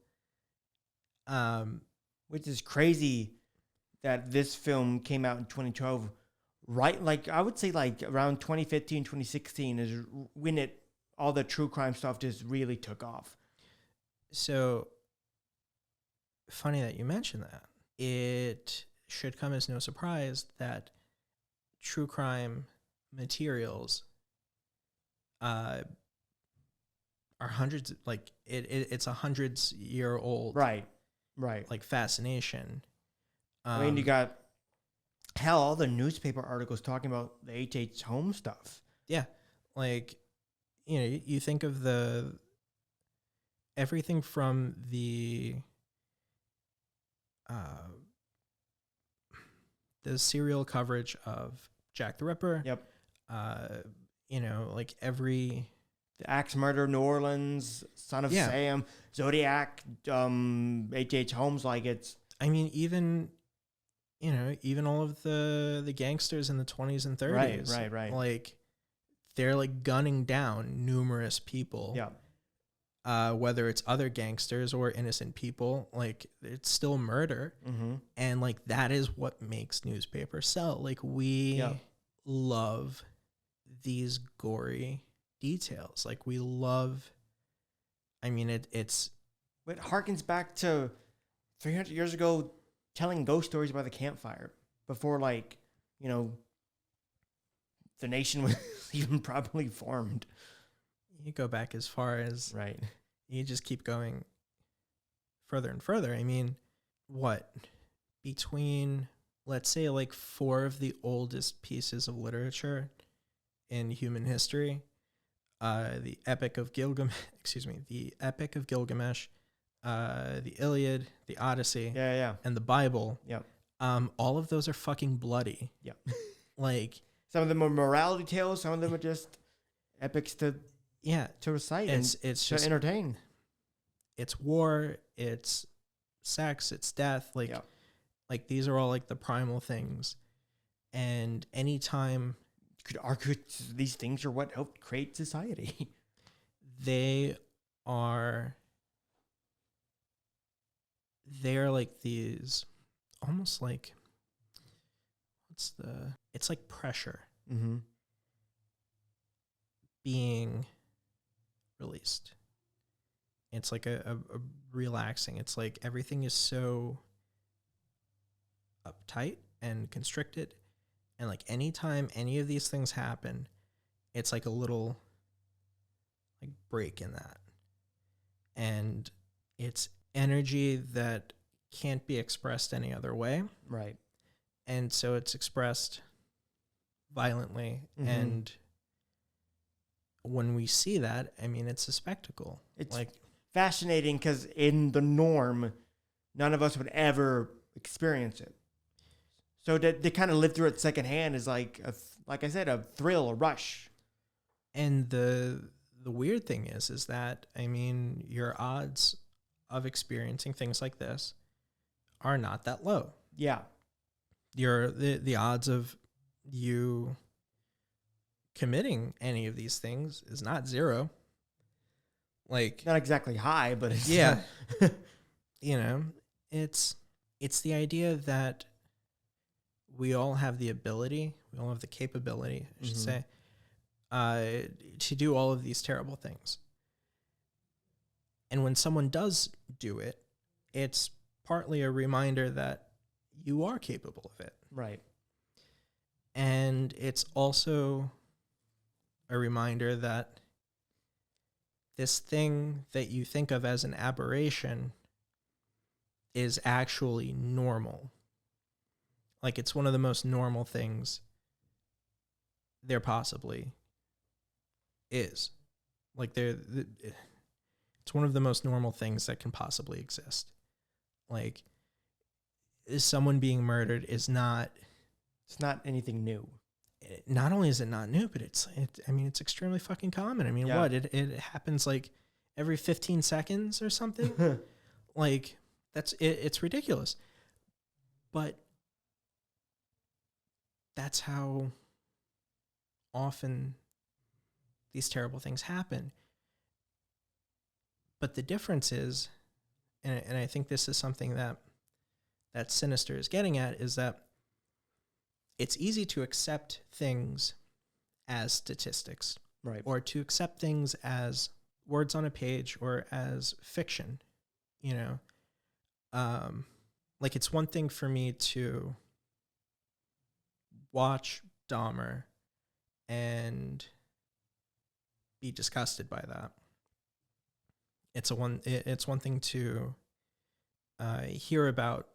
Which is crazy that this film came out in 2012, right? Like, I would say like around 2015, 2016 is when all the true crime stuff just really took off. So funny that you mentioned that. It should come as no surprise that true crime materials are hundreds, like it's a hundreds-year-old Right. like fascination. I mean, you got all the newspaper articles talking about the H.H. Holmes stuff. Yeah, like, you know, you think of everything from the serial coverage of Jack the Ripper. Yep. You know, like the Axe Murder, New Orleans, Son of Sam, Zodiac, H.H. Holmes. Like, it's. I mean, even all of the gangsters in the 20s and 30s. Right. Like, they're like gunning down numerous people. Yeah. whether it's other gangsters or innocent people, like it's still murder. Mm-hmm. And like that is what makes newspapers sell. Like we love these gory details. Like we love, I mean, it's. It harkens back to 300 years ago telling ghost stories by the campfire before, like, you know, the nation was even properly formed. You go back as far as, right. You just keep going further and further. I mean, what? Between, let's say, like 4 of the oldest pieces of literature in human history, the Epic of Gilgamesh, the Epic of Gilgamesh, the Iliad, the Odyssey, and the Bible. Yep. All of those are fucking bloody. Yep. Like some of them are morality tales, some of them are just epics to recite it's to just entertain. It's war, it's sex, it's death. Like these are all like the primal things. And anytime you could argue these things are what helped create society. They're like these almost like it's like pressure being released. It's like a relaxing. It's like everything is so uptight and constricted, and like anytime any of these things happen, it's like a little like break in that, and it's energy that can't be expressed any other way. Right. And so it's expressed violently. And when we see that, I mean, it's a spectacle. It's like fascinating because in the norm, none of us would ever experience it. So to kind of live through it secondhand is like I said, a thrill, a rush. And the weird thing is that, I mean, your odds of experiencing things like this are not that low. Yeah. The odds of you committing any of these things is not zero. Like not exactly high, but it's you know, it's the idea that we all have the ability, we all have the capability, I should say, to do all of these terrible things. And when someone does do it, it's partly a reminder that you are capable of it. Right. And it's also a reminder that this thing that you think of as an aberration is actually normal. Like it's one of the most normal things there possibly is. Like it's one of the most normal things that can possibly exist. Like someone being murdered is not... It's not anything new. Not only is it not new, but it's extremely fucking common. I mean, what? It happens like every 15 seconds or something? Like, it's ridiculous. But that's how often these terrible things happen. But the difference is, and I think this is something that Sinister is getting at, is that it's easy to accept things as statistics, right? Or to accept things as words on a page or as fiction, you know? Like it's one thing for me to watch Dahmer and be disgusted by that. It's one thing to hear about,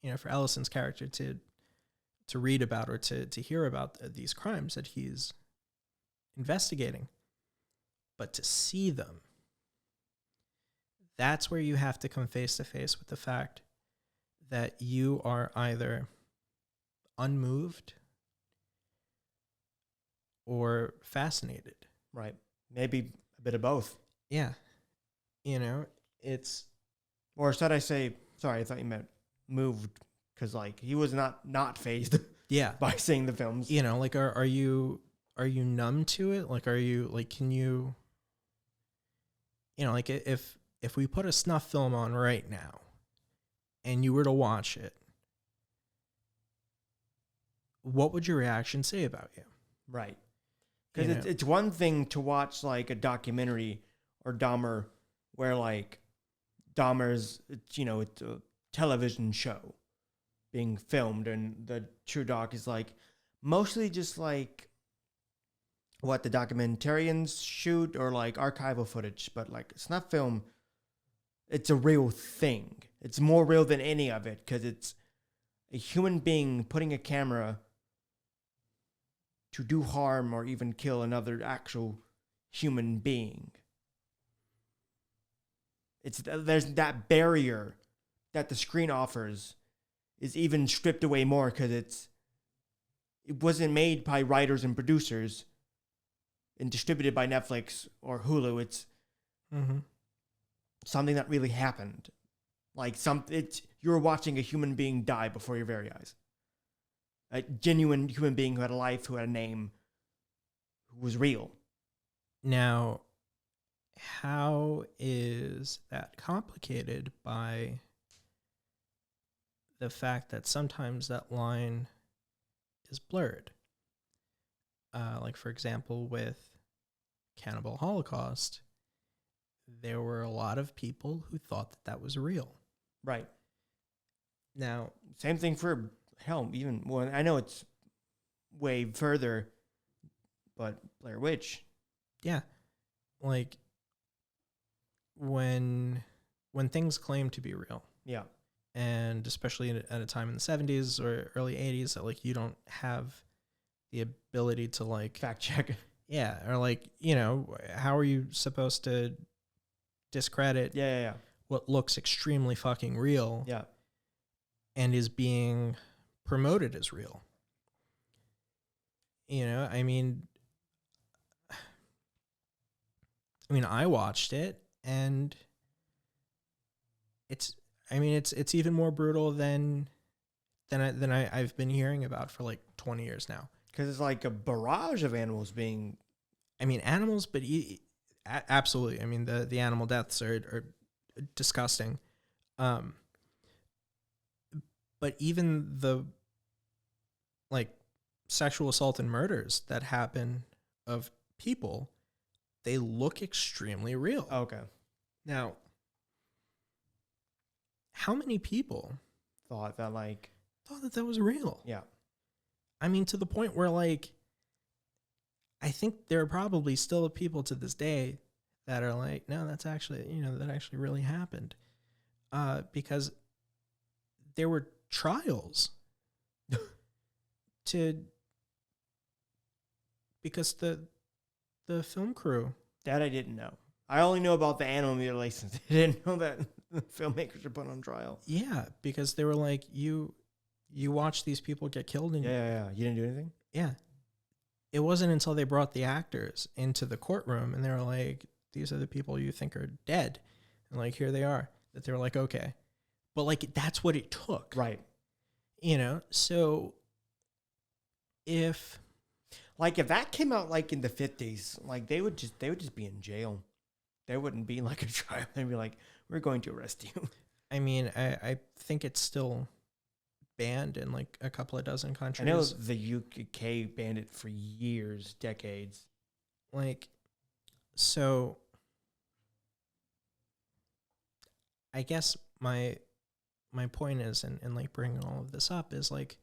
you know, for Ellison's character to read about or to hear about these crimes that he's investigating, but to see them, that's where you have to come face to face with the fact that you are either unmoved or fascinated. Right. Maybe a bit of both. Yeah. You know, it's... Or should I say, sorry, I thought you meant moved, because like he was not fazed by seeing the films. You know, like are you numb to it? Like are you like can you you know, like if we put a snuff film on right now and you were to watch it, what would your reaction say about you? Right. Because it's one thing to watch like a documentary or Dahmer where like Dahmer's, it's a television show being filmed and the true doc is like mostly just like what the documentarians shoot or like archival footage, but like snuff film, it's a real thing. It's more real than any of it because it's a human being putting a camera to do harm or even kill another actual human being. There's that barrier that the screen offers is even stripped away more because it wasn't made by writers and producers and distributed by Netflix or Hulu. It's something that really happened. Like you're watching a human being die before your very eyes. A genuine human being who had a life, who had a name, who was real. Now, how is that complicated by the fact that sometimes that line is blurred? Like, for example, with Cannibal Holocaust, there were a lot of people who thought that was real. Right. Now, same thing for even well, I know it's way further, but Blair Witch. Yeah. Like when things claim to be real. Yeah. And especially at a time in the 70s or early 80s that like you don't have the ability to like fact check. Yeah, or like, how are you supposed to discredit what looks extremely fucking real? Yeah. And is being promoted as real. I mean, I watched it and it's even more brutal than I've been hearing about for like 20 years now. Because it's like a barrage of animals being... animals, but absolutely. I mean, the animal deaths are disgusting. But even the like sexual assault and murders that happen of people, they look extremely real. Okay. Now, how many people thought that was real? Yeah. I mean, to the point where like, I think there are probably still people to this day that are like, no, that's actually, that actually really happened. Because there were trials because the film crew. That I didn't know. I only know about the animal mutilations. I didn't know that the filmmakers were put on trial. Yeah, because they were like, you watch these people get killed and yeah. You didn't do anything? Yeah. It wasn't until they brought the actors into the courtroom and they were like, these are the people you think are dead. And like, here they are. That they were like, okay. But like, that's what it took. Right. So if that came out like in the 50s, like they would just be in jail. There wouldn't be like a trial. They'd be like, we're going to arrest you. I mean, I think it's still banned in like a couple of dozen countries. I know the UK banned it for years, decades. Like, so I guess my point is, and like bringing all of this up is like,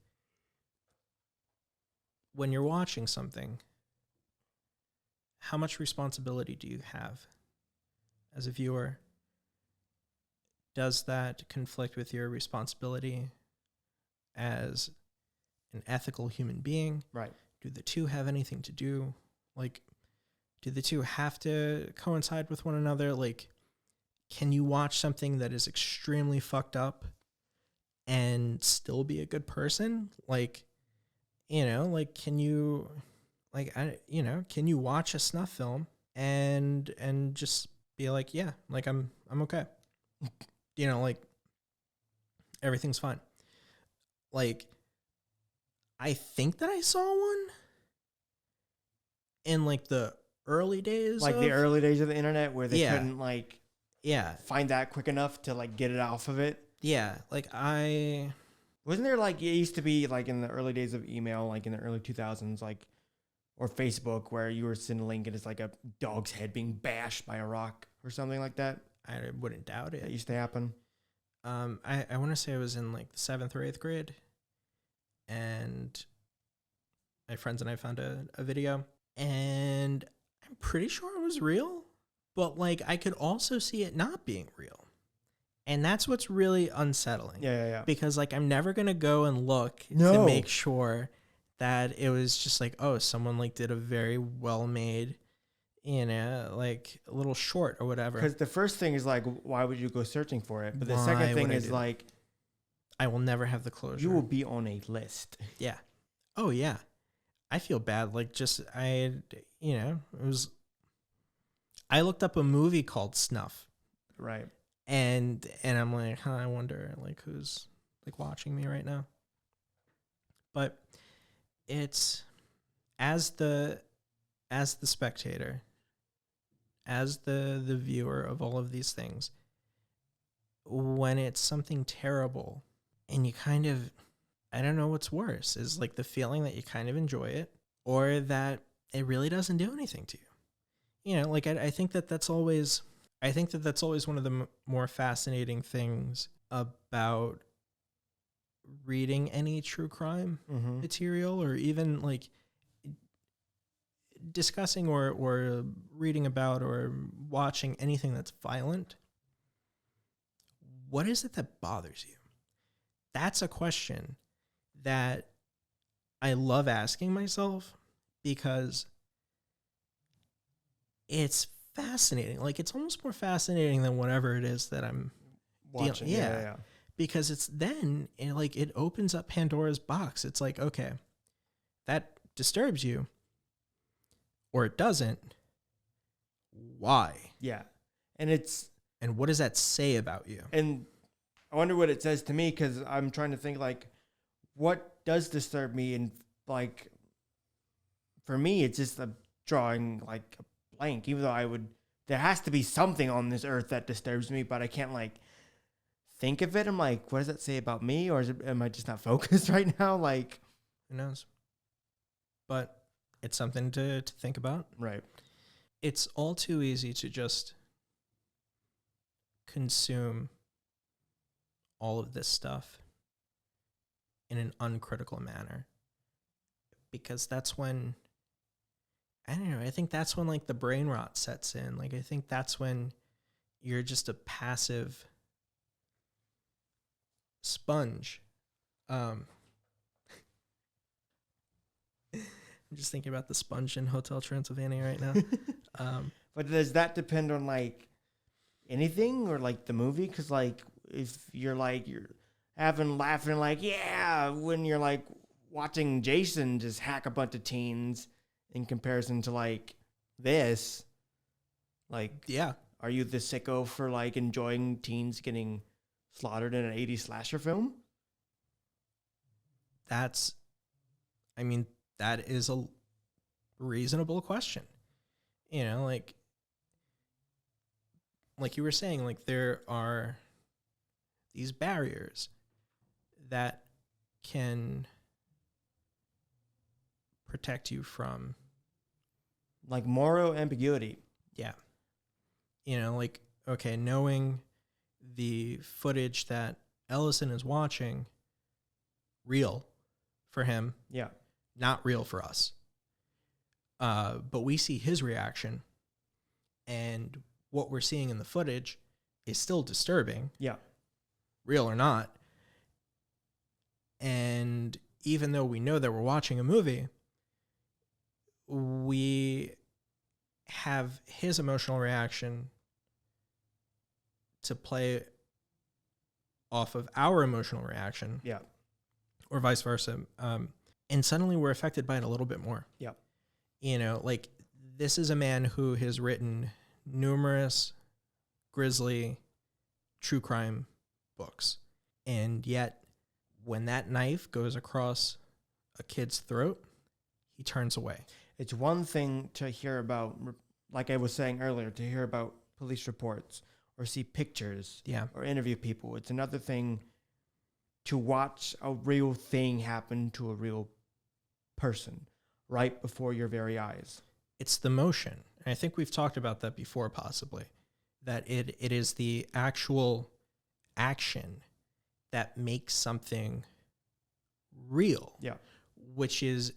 when you're watching something, how much responsibility do you have as a viewer? Does that conflict with your responsibility as an ethical human being? Right. Do the two have anything to do? Like, do the two have to coincide with one another? Like, can you watch something that is extremely fucked up and still be a good person? Like, like, can you watch a snuff film and just be like, yeah, like I'm okay. Like everything's fine. Like, I think that I saw one in like the early days, like the early days of the internet where they couldn't like find that quick enough to like get it off of it. Yeah, like wasn't there like it used to be like in the early days of email, like in the early 2000s, like or Facebook, where you were sending a link and it's like a dog's head being bashed by a rock or something like that. I wouldn't doubt it. That used to happen. I want to say I was in like the 7th or 8th grade, and my friends and I found a video, and I'm pretty sure it was real, but like I could also see it not being real. And that's what's really unsettling. Yeah. Because like I'm never going to go and look to make sure that it was just like, oh, someone like did a very well-made, like a little short or whatever. Because the first thing is like, why would you go searching for it? But the second thing is like, I will never have the closure. You will be on a list. Yeah. Oh yeah. I feel bad. Like just, I looked up a movie called Snuff. Right. And I'm like, I wonder like who's like watching me right now. But it's as the spectator, as the viewer of all of these things, when it's something terrible and you kind of, I don't know what's worse, is like the feeling that you kind of enjoy it or that it really doesn't do anything to you. Like I think that's always one of the more fascinating things about reading any true crime material, or even like discussing or reading about or watching anything that's violent. What is it that bothers you? That's a question that I love asking myself, because it's fascinating. Like it's almost more fascinating than whatever it is that I'm watching. Yeah. Because it's then it opens up Pandora's box. It's like, okay, that disturbs you or it doesn't. Why? Yeah. And what does that say about you? And I wonder what it says to me, because I'm trying to think like, what does disturb me? And like, for me, it's just a drawing like a blank, even though there has to be something on this earth that disturbs me, but I can't like think of it. I'm like, what does that say about me? Or am I just not focused right now? Like, who knows? But it's something to think about. Right. It's all too easy to just consume all of this stuff in an uncritical manner, because that's when, I don't know, I think that's when like the brain rot sets in. Like I think that's when you're just a passive sponge. I'm just thinking about the sponge in Hotel Transylvania right now. But does that depend on like anything or like the movie? Because like if you're laughing like, yeah, when you're like watching Jason just hack a bunch of teens in comparison to like this, like, yeah, are you the sicko for like enjoying teens getting slaughtered in an 80s slasher film? That is a reasonable question. Like you were saying, like there are these barriers that can protect you from like moral ambiguity. Yeah. Like, okay, knowing the footage that Ellison is watching, real for him. Yeah. Not real for us. But we see his reaction, and what we're seeing in the footage is still disturbing. Yeah. Real or not. And even though we know that we're watching a movie, we have his emotional reaction to play off of our emotional reaction. Yeah. Or vice versa. And suddenly we're affected by it a little bit more. Yeah. Like this is a man who has written numerous grisly true crime books. And yet when that knife goes across a kid's throat, he turns away. It's one thing to hear about, like I was saying earlier, to hear about police reports or see pictures or interview people. It's another thing to watch a real thing happen to a real person right before your very eyes. It's the motion. And I think we've talked about that before, possibly, that it is the actual action that makes something real. Yeah. Which is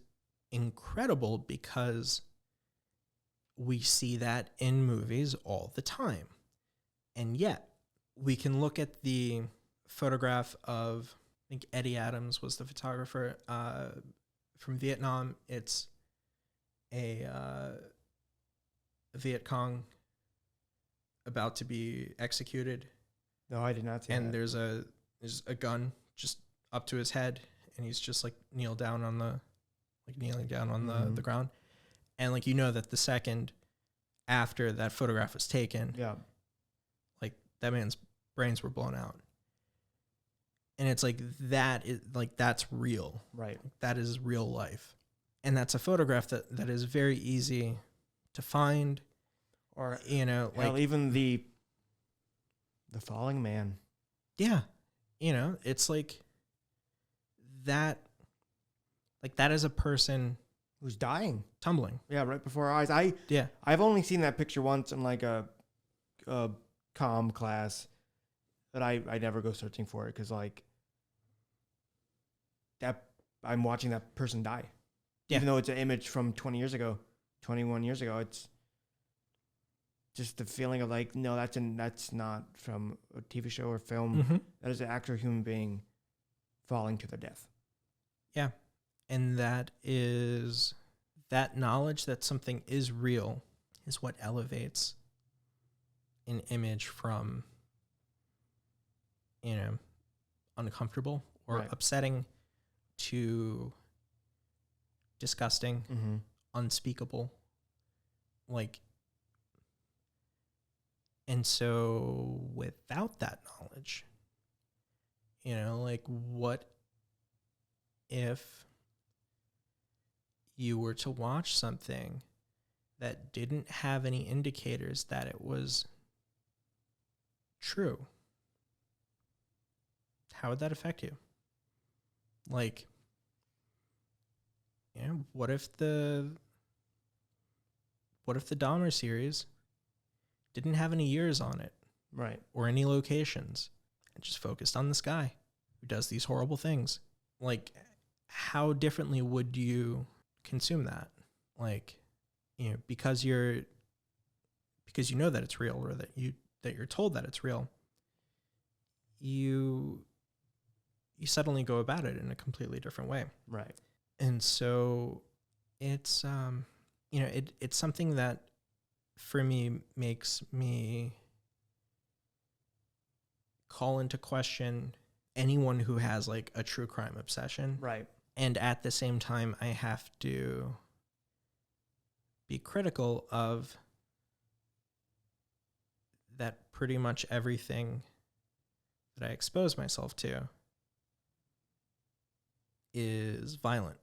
incredible because we see that in movies all the time. And yet we can look at the photograph of, I think Eddie Adams was the photographer from Vietnam. It's a Viet Cong about to be executed. No, I did not see and that. there's a gun just up to his head, and he's just like kneeling down on the ground. And like, you know, that the second after that photograph was taken, like that man's brains were blown out. And it's like, that is like, that's real. Right. That is real life. And that's a photograph that is very easy to find. Or, you know, like even the falling man. Yeah. You know, it's like that, like that is a person who's dying, tumbling. Yeah, right before our eyes. I've only seen that picture once in like a comm class, but I never go searching for it because like that I'm watching that person die. Yeah. Even though it's an image from 21 years ago, it's just the feeling of like, no, that's not from a TV show or film. Mm-hmm. That is an actual human being falling to their death. Yeah. And that knowledge that something is real is what elevates an image from, you know, uncomfortable or upsetting to disgusting, unspeakable. Like, and so without that knowledge, you know, like, what if you were to watch something that didn't have any indicators that it was true? How would that affect you? Like, you know, what if the Dahmer series didn't have any years on it, right, or any locations, and just focused on this guy who does these horrible things? Like, how differently would you consume that? Like, you know, because you know that it's real, or that you're told that it's real, you suddenly go about it in a completely different way. Right. And so it's you know, it's something that for me makes me call into question anyone who has like a true crime obsession. Right. And at the same time, I have to be critical of that pretty much everything that I expose myself to is violent.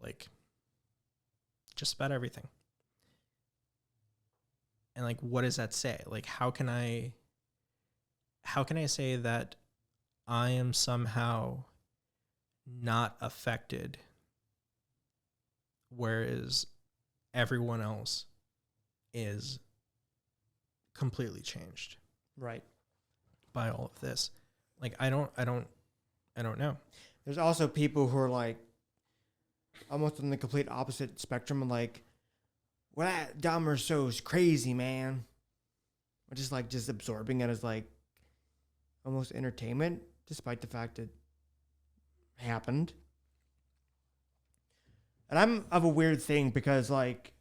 Like, just about everything. And like, what does that say? Like, how can I say that I am somehow not affected, whereas everyone else is completely changed, right, by all of this? Like, I don't know. There's also people who are like almost on the complete opposite spectrum, of like, what that Dahmer show's crazy, man. Or just like absorbing it as like almost entertainment, despite the fact it happened. And I'm of a weird thing because, like,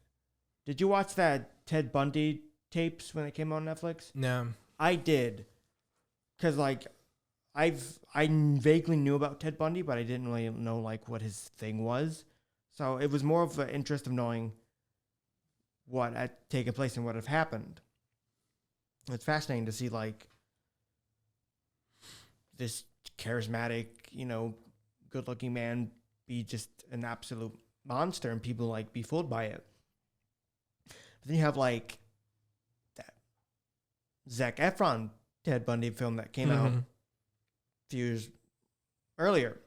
did you watch that Ted Bundy tapes when it came on Netflix? No. I did. Because, like, I vaguely knew about Ted Bundy, but I didn't really know, like, what his thing was. So it was more of an interest of knowing what had taken place and what had happened. It's fascinating to see, like, this charismatic, you know, good-looking man be just an absolute monster and people like be fooled by it. But then you have like that Zac Efron Ted Bundy film that came out a few years earlier.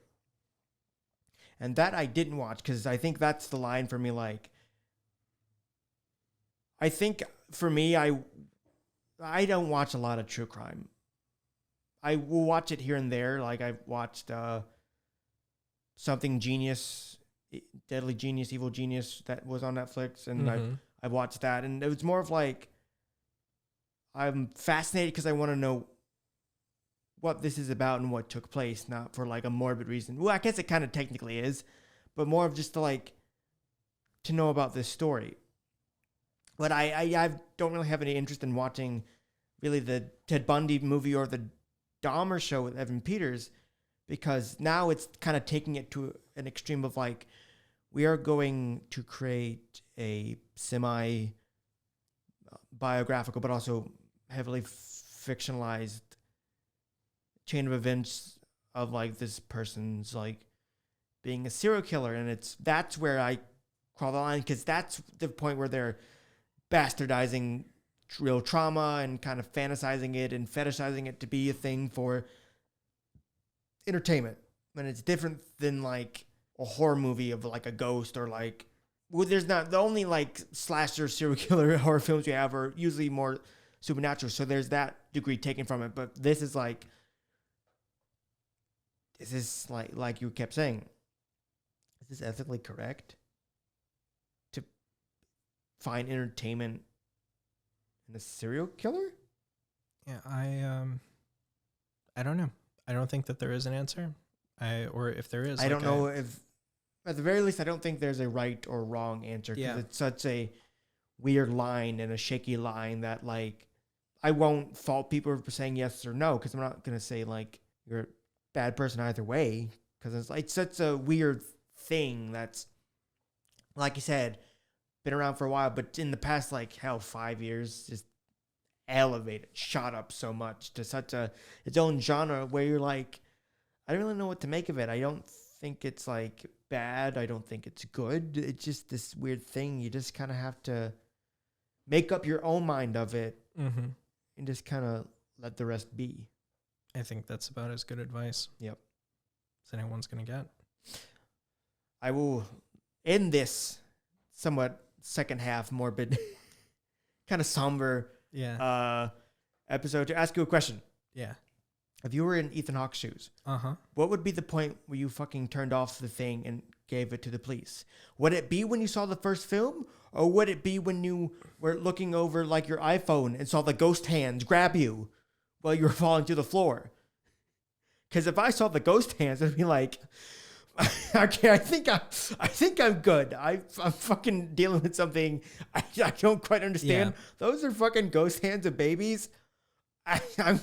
And that I didn't watch because I think that's the line for me. Like, I think for me, I don't watch a lot of true crime. I will watch it here and there. Like I've watched Something Genius, Deadly Genius, Evil Genius that was on Netflix, and I've watched that, and it was more of like I'm fascinated because I want to know what this is about and what took place, not for like a morbid reason. Well, I guess it kind of technically is, but more of just to know about this story. But I don't really have any interest in watching really the Ted Bundy movie or the Dahmer show with Evan Peters, because now it's kind of taking it to an extreme of like, we are going to create a semi-biographical but also heavily fictionalized chain of events of like this person's like being a serial killer, and that's where I cross the line, because that's the point where they're bastardizing real trauma and kind of fantasizing it and fetishizing it to be a thing for entertainment. And it's different than like a horror movie of like a ghost or like, well, there's not, the only like slasher serial killer horror films we have are usually more supernatural. So there's that degree taken from it. But this is like you kept saying, is this ethically correct to find entertainment in a serial killer? Yeah, I don't know. I don't think that there is an answer. Or if there is, I don't know if, at the very least, I don't think there's a right or wrong answer, because it's such a weird line and a shaky line that like, I won't fault people for saying yes or no, because I'm not going to say like you're a bad person either way, because it's such a weird thing that's, like you said, been around for a while, but in the past, like, 5 years, just elevated, shot up so much to such its own genre where you're like, I don't really know what to make of it. I don't think it's like bad. I don't think it's good. It's just this weird thing. You just kind of have to make up your own mind of it and just kind of let the rest be. I think that's about as good advice. Yep. As anyone's going to get. I will end this somewhat second half morbid, kind of somber episode to ask you a question. Yeah. If you were in Ethan Hawke's shoes, what would be the point where you fucking turned off the thing and gave it to the police? Would it be when you saw the first film? Or would it be when you were looking over like your iPhone and saw the ghost hands grab you while you were falling to the floor? Because if I saw the ghost hands, I'd be like, okay, I think I'm good. I'm fucking dealing with something I don't quite understand. Yeah. Those are fucking ghost hands of babies. I'm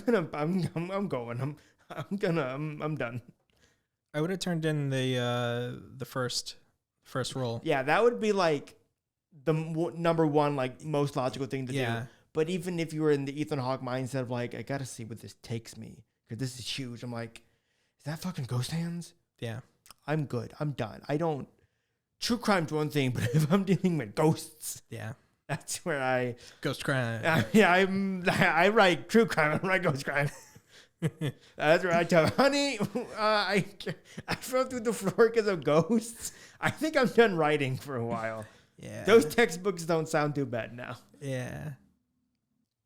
done. I would have turned in the first roll. Yeah, that would be like the number one, like most logical thing to do. But even if you were in the Ethan Hawke mindset of like, I gotta see what this takes me, because this is huge. I'm like, is that fucking ghost hands? Yeah, I'm good. I'm done. True crime's one thing, but if I'm dealing with ghosts, that's where ghost crime. I write true crime. I don't write ghost crime. That's where I tell honey, I fell through the floor because of ghosts. I think I'm done writing for a while. Yeah, those textbooks don't sound too bad now. Yeah.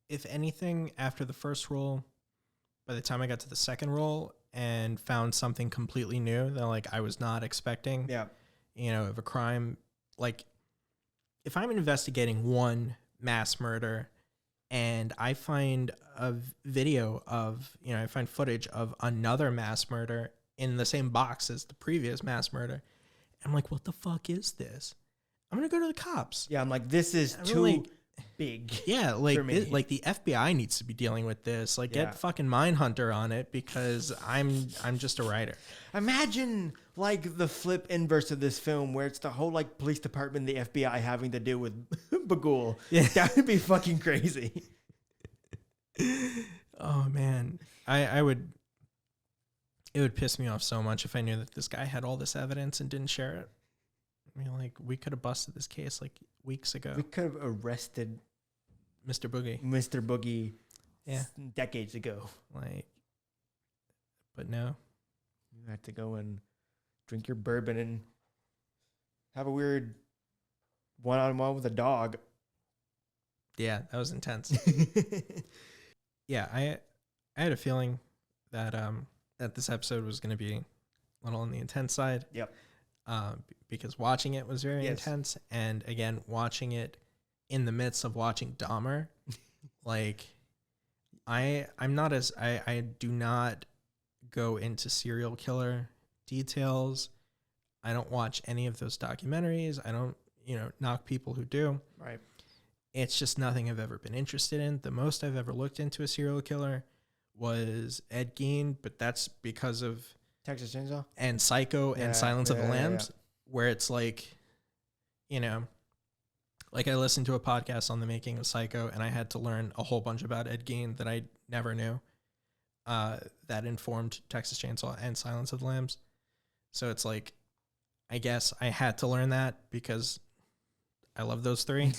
If anything, after the first roll, by the time I got to the second roll and found something completely new that like I was not expecting, of a crime, like if I'm investigating one mass murder and I find a video of, I find footage of another mass murder in the same box as the previous mass murder, I'm like, what the fuck is this? I'm going to go to the cops. Yeah, I'm like, this is too big. Yeah, like like the FBI needs to be dealing with this. Like, get fucking Mindhunter on it, because I'm just a writer. Imagine like the flip inverse of this film, where it's the whole like police department, the FBI having to deal with Bagul. Yeah, that would be fucking crazy. Oh man, it would piss me off so much if I knew that this guy had all this evidence and didn't share it. I mean, like, we could have busted this case like weeks ago. We could have arrested Mr. Boogie. Mr. Boogie Yeah. decades ago. Like, but no. You had to go and drink your bourbon and have a weird one-on-one with a dog. Yeah, that was intense. Yeah, I had a feeling that that this episode was going to be a little on the intense side. Yep. Because watching it was very Yes. intense, and again, watching it in the midst of watching Dahmer, like I do not go into serial killer details. I don't watch any of those documentaries. I don't, knock people who do. Right. It's just nothing I've ever been interested in. The most I've ever looked into a serial killer was Ed Gein, but that's because of Texas Chainsaw? and Psycho and Silence of the Lambs, yeah. where it's like, like I listened to a podcast on the making of Psycho, and I had to learn a whole bunch about Ed Gein that I never knew. That informed Texas Chainsaw and Silence of the Lambs. So it's like, I guess I had to learn that because I love those three.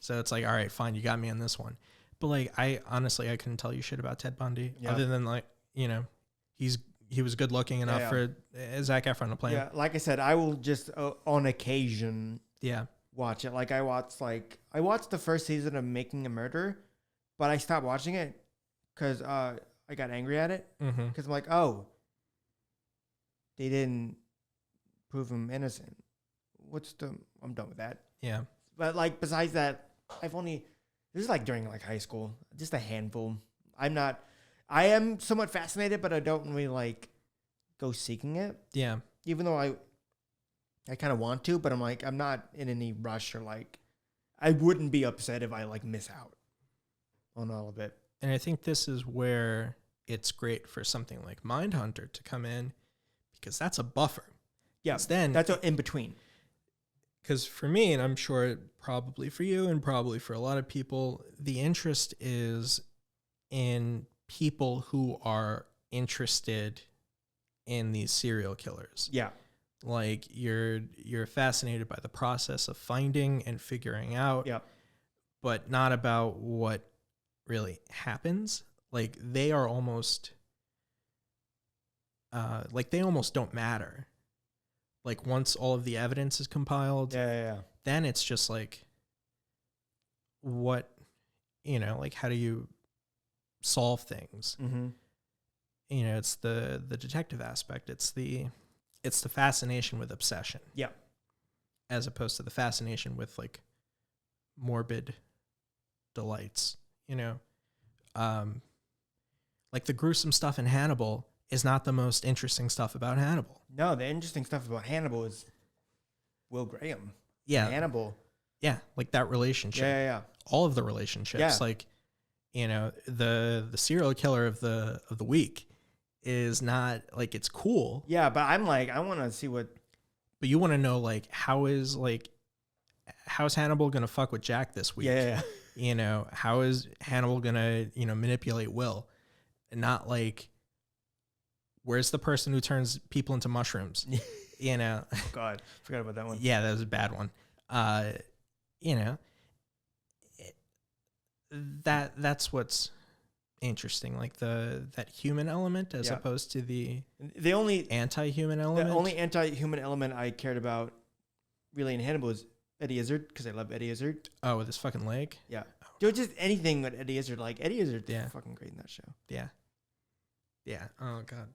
So it's like, all right, fine, you got me on this one. But like, I couldn't tell you shit about Ted Bundy other than like, he was good looking enough for Zac Efron to play him. Yeah, like I said, I will just on occasion watch it. Like I watched the first season of Making a Murderer, but I stopped watching it because I got angry at it because I'm like, oh, they didn't prove him innocent. I'm done with that. Yeah. But like besides that, this is like during like high school, just a handful. I am somewhat fascinated, but I don't really like go seeking it. Yeah. Even though I kind of want to, but I'm like, I'm not in any rush or like, I wouldn't be upset if I like miss out on all of it. And I think this is where it's great for something like Mindhunter to come in, because that's a buffer. Yeah. Then that's in between. Because for me, and I'm sure probably for you and probably for a lot of people, the interest is in people who are interested in these serial killers. Yeah. Like you're fascinated by the process of finding and figuring out, but not about what really happens. Like they are almost they almost don't matter. Like once all of the evidence is compiled, then it's just like, what, like how do you solve things? Mm-hmm. It's the detective aspect. It's the fascination with obsession. Yeah. As opposed to the fascination with like morbid delights, like the gruesome stuff in Hannibal is not the most interesting stuff about Hannibal. No, the interesting stuff about Hannibal is Will Graham. Yeah. Hannibal. Yeah. Like that relationship. Yeah. All of the relationships. Yeah. Like, the serial killer of the week is not like, it's cool. Yeah. But I'm like, I want to see what, but you want to know like, how's Hannibal going to fuck with Jack this week? Yeah. How is Hannibal going to, manipulate Will? And not like, where's the person who turns people into mushrooms? Oh God, forgot about that one. Yeah, that was a bad one. That's what's interesting, like that human element as opposed to the only anti-human element. The only anti-human element I cared about really in Hannibal is Eddie Izzard, because I love Eddie Izzard. Oh, with his fucking leg? Yeah. Dude, just anything with Eddie Izzard. Like, Eddie Izzard's Yeah. fucking great in that show. Yeah. Yeah. Oh, God.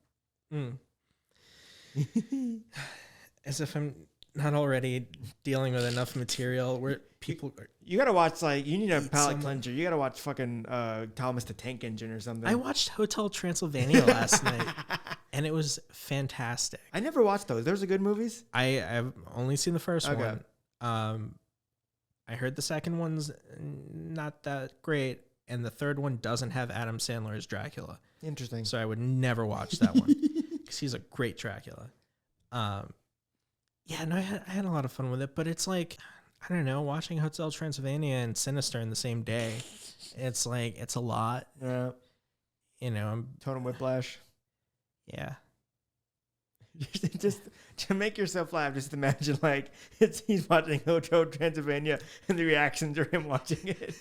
As if I'm not already dealing with enough material where people... You gotta watch, like, you need a palate someone. cleanser. You gotta watch fucking Thomas the Tank Engine or something. I watched Hotel Transylvania last night, and it was fantastic. I never watched those. Those are good movies? I've only seen the first Okay. one. I heard the second one's not that great, and the third one doesn't have Adam Sandler as Dracula. Interesting. So I would never watch that one because he's a great Dracula. Yeah, no, I had a lot of fun with it, but it's like, I don't know, watching Hotel Transylvania and Sinister in the same day, it's like, it's a lot. Yeah. I'm Total Whiplash. yeah. Just to make yourself laugh, just imagine like he's watching Hotel Transylvania and the reactions are him watching it.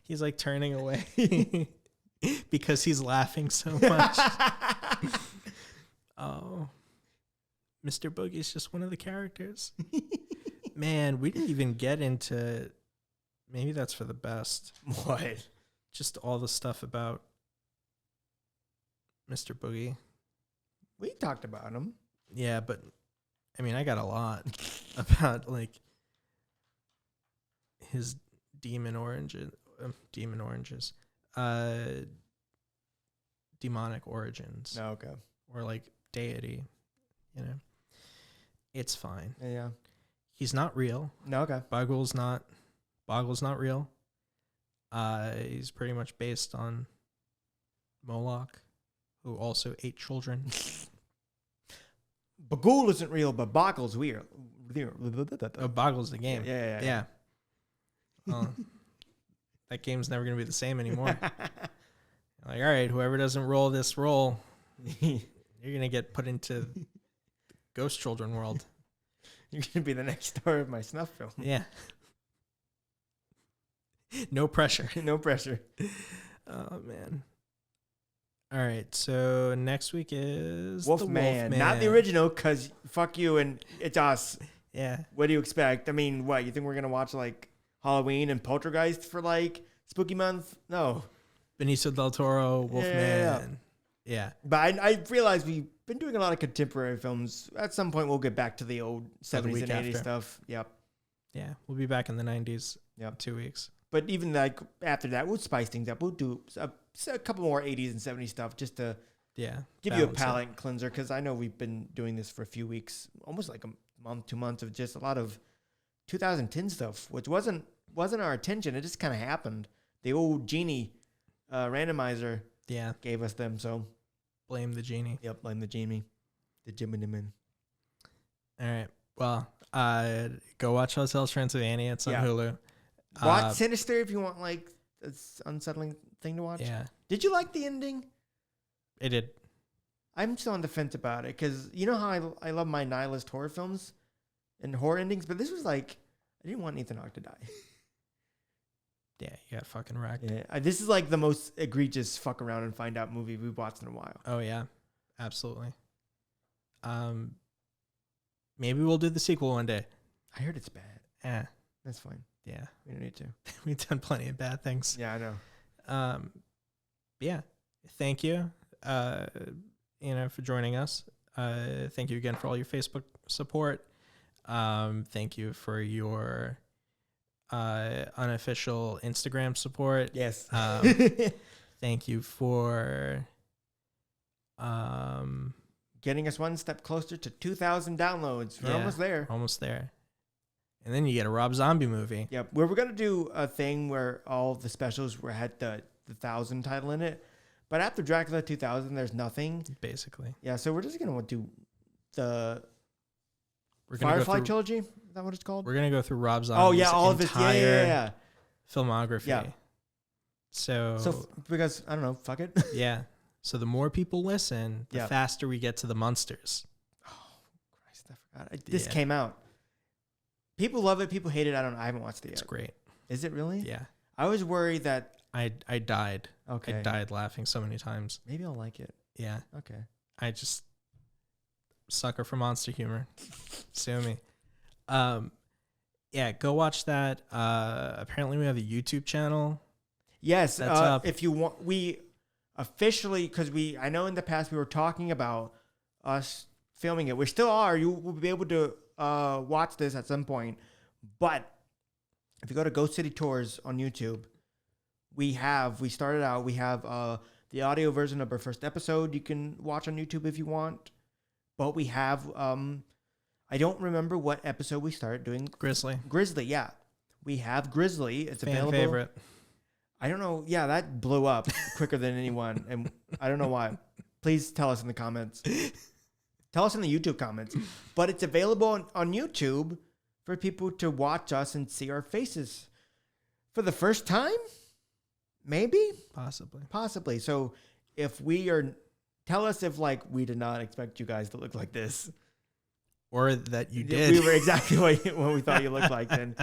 He's like turning away because he's laughing so much. Oh, Mr. Boogie's just one of the characters. Man, we didn't even get into, maybe that's for the best. What? Just all the stuff about Mr. Boogie. We talked about him. Yeah, but I mean, I got a lot about like his demonic origins. Oh, okay. Or like deity, you know. It's fine. Yeah. He's not real. No, okay. Boggle's not real. He's pretty much based on Moloch, who also ate children. Bagul isn't real, but Boggle's real. Oh, Boggle's the game. Yeah. Well, that game's never going to be the same anymore. Like, all right, whoever doesn't roll this roll, you're going to get put into the Ghost Children world. You're going to be the next star of my snuff film. Yeah. No pressure. No pressure. Oh, man. All right, so next week is Wolfman. Not the original, because fuck you and it's us. Yeah. What do you expect? I mean, what, you think we're going to watch like Halloween and Poltergeist for like Spooky Month? No. Benicio del Toro, Wolfman. Yeah. But I realize we've been doing a lot of contemporary films. At some point, we'll get back to the old 70s and 80s stuff. Yep. Yeah, we'll be back in the 90s. Yep. 2 weeks. But even like after that, we'll spice things up. We'll do a couple more 80s and 70s stuff just to give you a palate cleanser. Because I know we've been doing this for a few weeks, almost like a month, 2 months of just a lot of 2010 stuff, which wasn't our attention. It just kind of happened. The old genie randomizer gave us them. So blame the genie. Yep, blame the genie. The Jiminy. All right. Well, go watch Hotel Transylvania. It's on Hulu. Watch Sinister if you want like this unsettling thing to watch. Yeah. Did you like the ending? I did. I'm still on the fence about it because you know how I love my nihilist horror films and horror endings, but this was like I didn't want Ethan Hawke to die. Yeah, you got fucking wrecked. Yeah, this is like the most egregious fuck around and find out movie we've watched in a while. Oh yeah, absolutely. Maybe we'll do the sequel one day. I heard it's bad. Yeah, that's fine. Yeah, we don't need to. We've done plenty of bad things. Yeah, I know. Yeah, thank you. For joining us. Thank you again for all your Facebook support. Thank you for your unofficial Instagram support. Yes. Thank you for getting us one step closer to 2,000 downloads. We're almost there. Almost there. And then you get a Rob Zombie movie. Yep. We're going to do a thing where all the specials had the 1,000 title in it. But after Dracula 2000, there's nothing. Basically. Yeah, so we're just going to do the Firefly trilogy. Is that what it's called? We're going to go through Rob Zombie's all of his filmography. Yeah. So because, I don't know, fuck it. Yeah. So the more people listen, the faster we get to the monsters. Oh, Christ, I forgot. This came out. People love it. People hate it. I haven't watched it yet. It's great. Is it really? Yeah. I was worried that... I died. Okay. I died laughing so many times. Maybe I'll like it. Yeah. Okay. I just... Sucker for monster humor. Sue me. Yeah, go watch that. Apparently we have a YouTube channel. Yes. That's up. If you want... We officially... Because I know in the past we were talking about us filming it. We still are. You will be able to watch this at some point. But if you go to Ghost City Tours on YouTube... We started out, we have the audio version of our first episode you can watch on YouTube if you want. But we have, I don't remember what episode we started doing. Grizzly, yeah. We have Grizzly. It's available. Favorite. I don't know. Yeah, that blew up quicker than anyone. And I don't know why. Please tell us in the comments. Tell us in the YouTube comments. But it's available on YouTube for people to watch us and see our faces for the first time. Maybe? Possibly. So if we are Tell us if like we did not expect you guys to look like this, or that you did. We were exactly what we thought you looked like. Then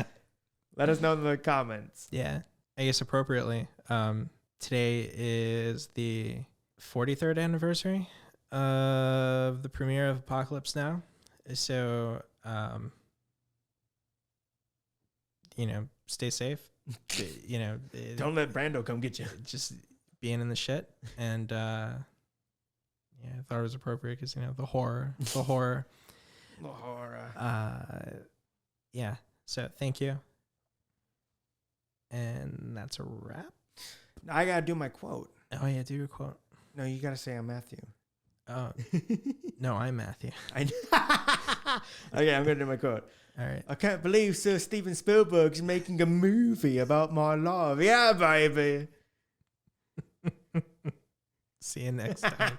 let us know in the comments. Yeah, I guess appropriately. Today is the 43rd anniversary of the premiere of Apocalypse Now. So, stay safe. Don't let Brando come get you. Just being in the shit. And, I thought it was appropriate because, the horror. The horror. Yeah. So, thank you. And that's a wrap. I got to do my quote. Oh, yeah, do your quote. No, you got to say I'm Matthew. Oh, no, I'm Matthew. Okay, I'm going to do my quote. All right. I can't believe Sir Steven Spielberg's making a movie about my love. Yeah, baby. See you next time.